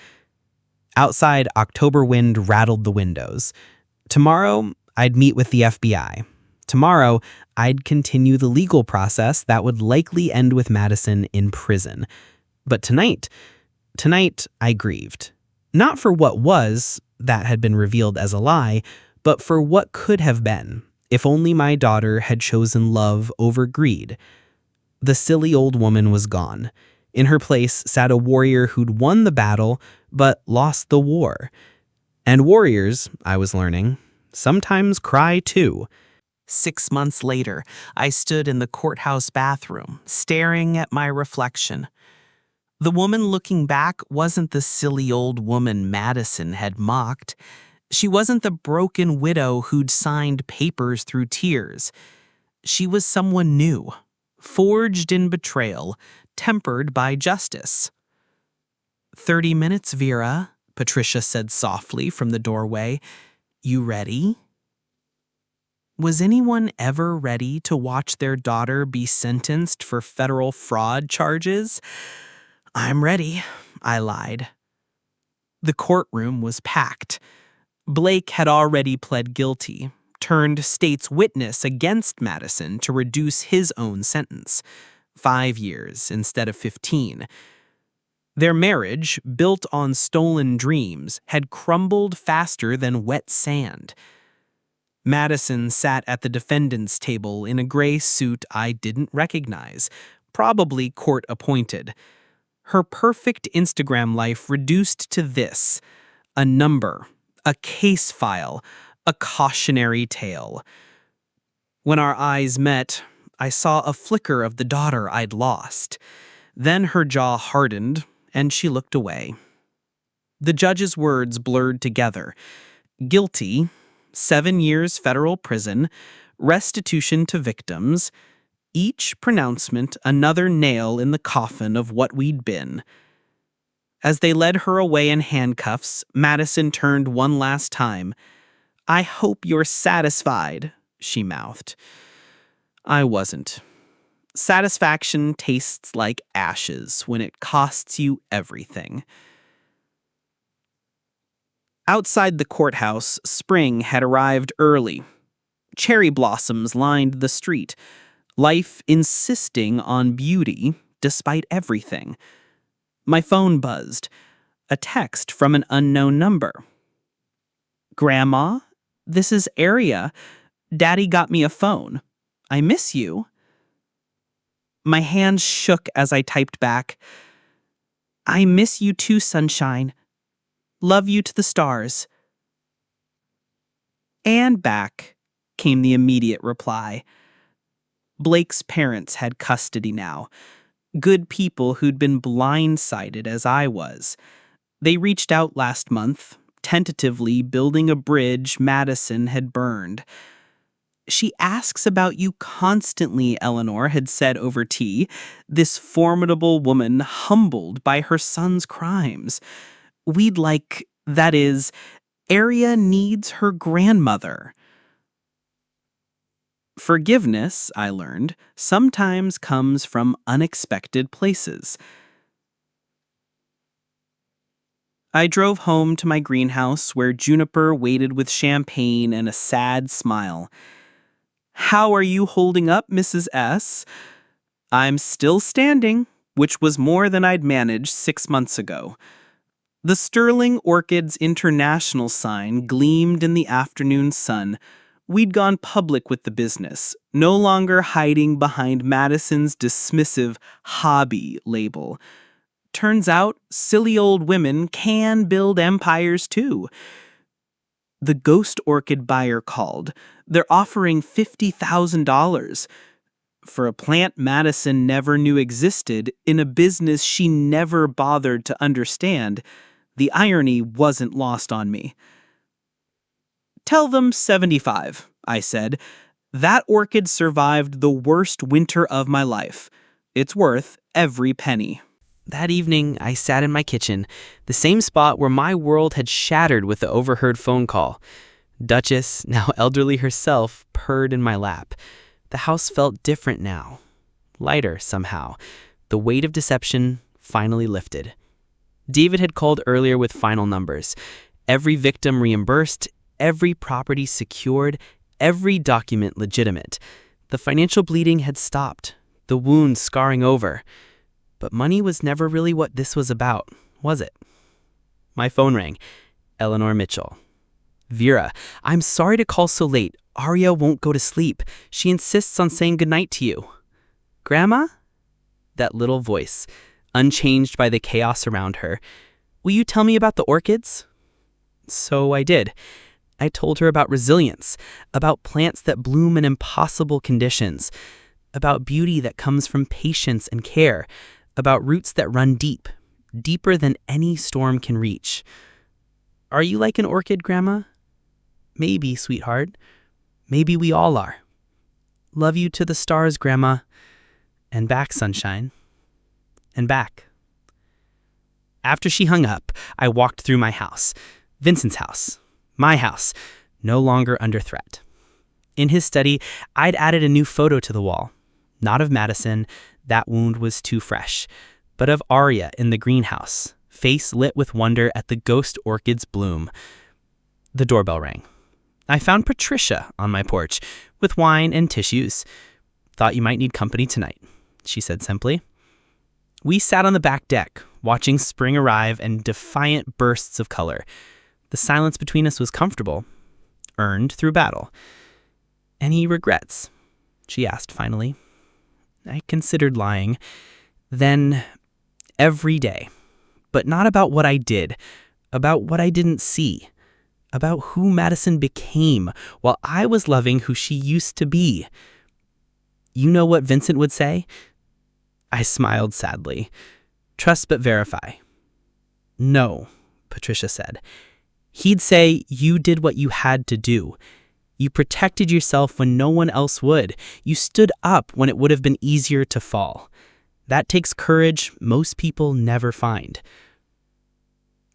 Outside, October wind rattled the windows. Tomorrow, I'd meet with the FBI. Tomorrow, I'd continue the legal process that would likely end with Madison in prison. But tonight, I grieved. Not for what was, that had been revealed as a lie, but for what could have been, if only my daughter had chosen love over greed. The silly old woman was gone. In her place sat a warrior who'd won the battle, but lost the war. And warriors, I was learning, sometimes cry too. 6 months later, I stood in the courthouse bathroom, staring at my reflection. The woman looking back wasn't the silly old woman Madison had mocked. She wasn't the broken widow who'd signed papers through tears. She was someone new, forged in betrayal, tempered by justice. 30 minutes, Vera, Patricia said softly from the doorway. You ready? Was anyone ever ready to watch their daughter be sentenced for federal fraud charges? I'm ready, I lied. The courtroom was packed. Blake had already pled guilty, turned state's witness against Madison to reduce his own sentence, 5 years instead of 15. Their marriage, built on stolen dreams, had crumbled faster than wet sand. Madison sat at the defendant's table in a gray suit I didn't recognize, probably court-appointed. Her perfect Instagram life reduced to this: a number, a case file, a cautionary tale. When our eyes met, I saw a flicker of the daughter I'd lost. Then her jaw hardened, and she looked away. The judge's words blurred together. Guilty, 7 years federal prison, restitution to victims, each pronouncement another nail in the coffin of what we'd been. As they led her away in handcuffs, Madison turned one last time. I hope you're satisfied, she mouthed. I wasn't. Satisfaction tastes like ashes when it costs you everything. Outside the courthouse, spring had arrived early. Cherry blossoms lined the street, life insisting on beauty despite everything. My phone buzzed. A text from an unknown number. Grandma, this is Aria. Daddy got me a phone. I miss you. My hands shook as I typed back. I miss you too, sunshine. Love you to the stars. And back came the immediate reply. Blake's parents had custody now. Good people who'd been blindsided as I was. They reached out last month, tentatively building a bridge Madison had burned. She asks about you constantly, Eleanor had said over tea, this formidable woman humbled by her son's crimes. That is, Aria needs her grandmother. Forgiveness, I learned, sometimes comes from unexpected places. I drove home to my greenhouse where Juniper waited with champagne and a sad smile. How are you holding up, Mrs. S? I'm still standing, which was more than I'd managed 6 months ago. The Sterling Orchids International sign gleamed in the afternoon sun. We'd gone public with the business, no longer hiding behind Madison's dismissive hobby label. Turns out, silly old women can build empires too. The ghost orchid buyer called. They're offering $50,000 for a plant Madison never knew existed in a business she never bothered to understand. The irony wasn't lost on me. Tell them 75, I said. That orchid survived the worst winter of my life. It's worth every penny. That evening, I sat in my kitchen, the same spot where my world had shattered with the overheard phone call. Duchess, now elderly herself, purred in my lap. The house felt different now. Lighter, somehow. The weight of deception finally lifted. David had called earlier with final numbers. Every victim reimbursed, every property secured, every document legitimate. The financial bleeding had stopped, the wounds scarring over. But money was never really what this was about, was it? My phone rang. Eleanor Mitchell. Vera, I'm sorry to call so late. Aria won't go to sleep. She insists on saying goodnight to you. Grandma? That little voice, unchanged by the chaos around her. Will you tell me about the orchids? So I did. I told her about resilience, about plants that bloom in impossible conditions, about beauty that comes from patience and care, about roots that run deep, deeper than any storm can reach. Are you like an orchid, Grandma? Maybe, sweetheart. Maybe we all are. Love you to the stars, Grandma. And back, sunshine. And back. After she hung up, I walked through my house. Vincent's house. My house. No longer under threat. In his study, I'd added a new photo to the wall. Not of Madison, that wound was too fresh, but of Arya in the greenhouse, face lit with wonder at the ghost orchid's bloom. The doorbell rang. I found Patricia on my porch, with wine and tissues. Thought you might need company tonight, she said simply. We sat on the back deck, watching spring arrive and defiant bursts of color. The silence between us was comfortable, earned through battle. Any regrets? She asked finally. I considered lying. Then, every day. But not about what I did, about what I didn't see, about who Madison became while I was loving who she used to be. You know what Vincent would say? I smiled sadly. Trust but verify. No, Patricia said. He'd say you did what you had to do. You protected yourself when no one else would. You stood up when it would have been easier to fall. That takes courage most people never find.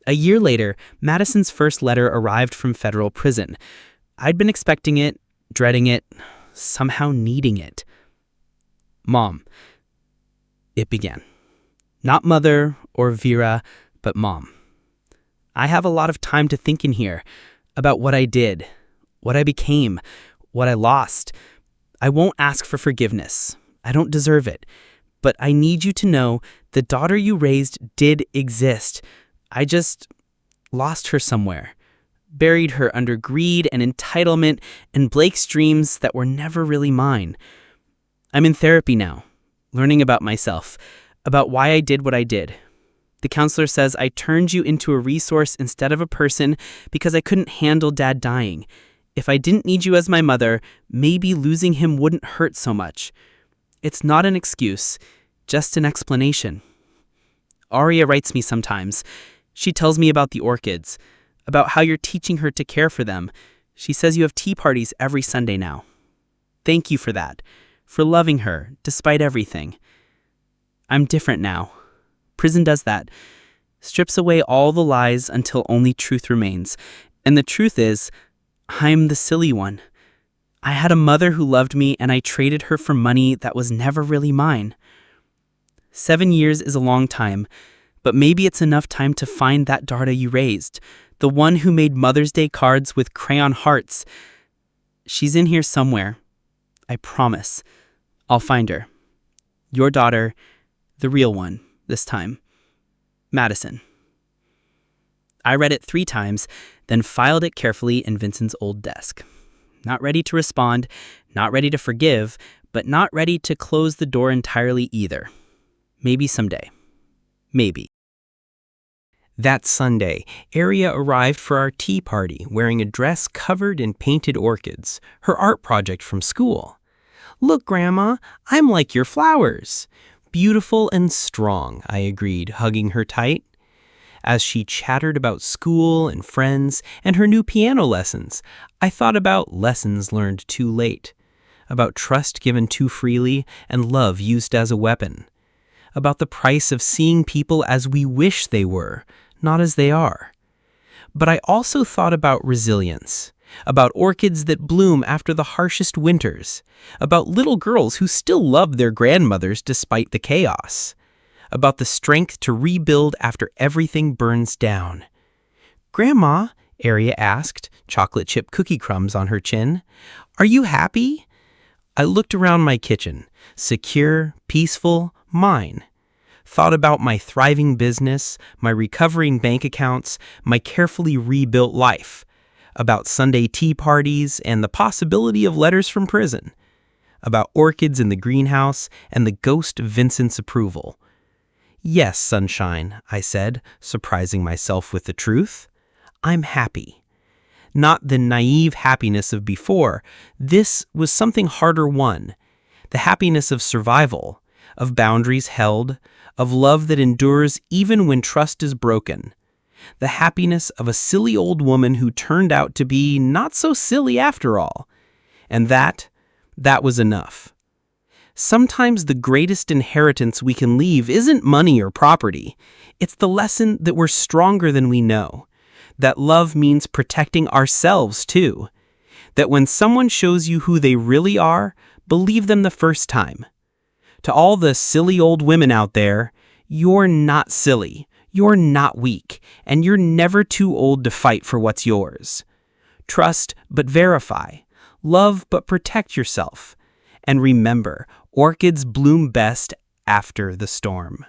A year later, Madison's first letter arrived from federal prison. I'd been expecting it, dreading it, somehow needing it. Mom. It began. Not Mother or Vera, but Mom. I have a lot of time to think in here about what I did, what I became, what I lost. I won't ask for forgiveness. I don't deserve it. But I need you to know the daughter you raised did exist. I just lost her somewhere. Buried her under greed and entitlement and Blake's dreams that were never really mine. I'm in therapy now, learning about myself, about why I did what I did. The counselor says I turned you into a resource instead of a person because I couldn't handle Dad dying. If I didn't need you as my mother, maybe losing him wouldn't hurt so much. It's not an excuse, just an explanation. Arya writes me sometimes. She tells me about the orchids, about how you're teaching her to care for them. She says you have tea parties every Sunday now. Thank you for that, for loving her despite everything. I'm different now. Prison does that. Strips away all the lies until only truth remains. And the truth is, I'm the silly one. I had a mother who loved me and I traded her for money that was never really mine. 7 years is a long time, but maybe it's enough time to find that daughter you raised, the one who made Mother's Day cards with crayon hearts. She's in here somewhere. I promise. I'll find her. Your daughter, the real one, this time. Madison. I read it 3 times, then filed it carefully in Vincent's old desk. Not ready to respond, not ready to forgive, but not ready to close the door entirely either. Maybe someday. Maybe. That Sunday, Arya arrived for our tea party wearing a dress covered in painted orchids, her art project from school. Look, Grandma, I'm like your flowers. Beautiful and strong, I agreed, hugging her tight. As she chattered about school and friends and her new piano lessons, I thought about lessons learned too late, about trust given too freely and love used as a weapon, about the price of seeing people as we wish they were, not as they are. But I also thought about resilience, about orchids that bloom after the harshest winters, about little girls who still love their grandmothers despite the chaos, about the strength to rebuild after everything burns down. Grandma, Arya asked, chocolate chip cookie crumbs on her chin, are you happy? I looked around my kitchen, secure, peaceful, mine. Thought about my thriving business, my recovering bank accounts, my carefully rebuilt life, about Sunday tea parties and the possibility of letters from prison, about orchids in the greenhouse and the ghost of Vincent's approval. Yes, sunshine, I said, surprising myself with the truth. I'm happy. Not the naive happiness of before. This was something harder won. The happiness of survival, of boundaries held, of love that endures even when trust is broken. The happiness of a silly old woman who turned out to be not so silly after all. And that was enough. Sometimes the greatest inheritance we can leave isn't money or property. It's the lesson that we're stronger than we know. That love means protecting ourselves too. That when someone shows you who they really are, believe them the first time. To all the silly old women out there, you're not silly, you're not weak, and you're never too old to fight for what's yours. Trust but verify. Love but protect yourself. And remember, orchids bloom best after the storm.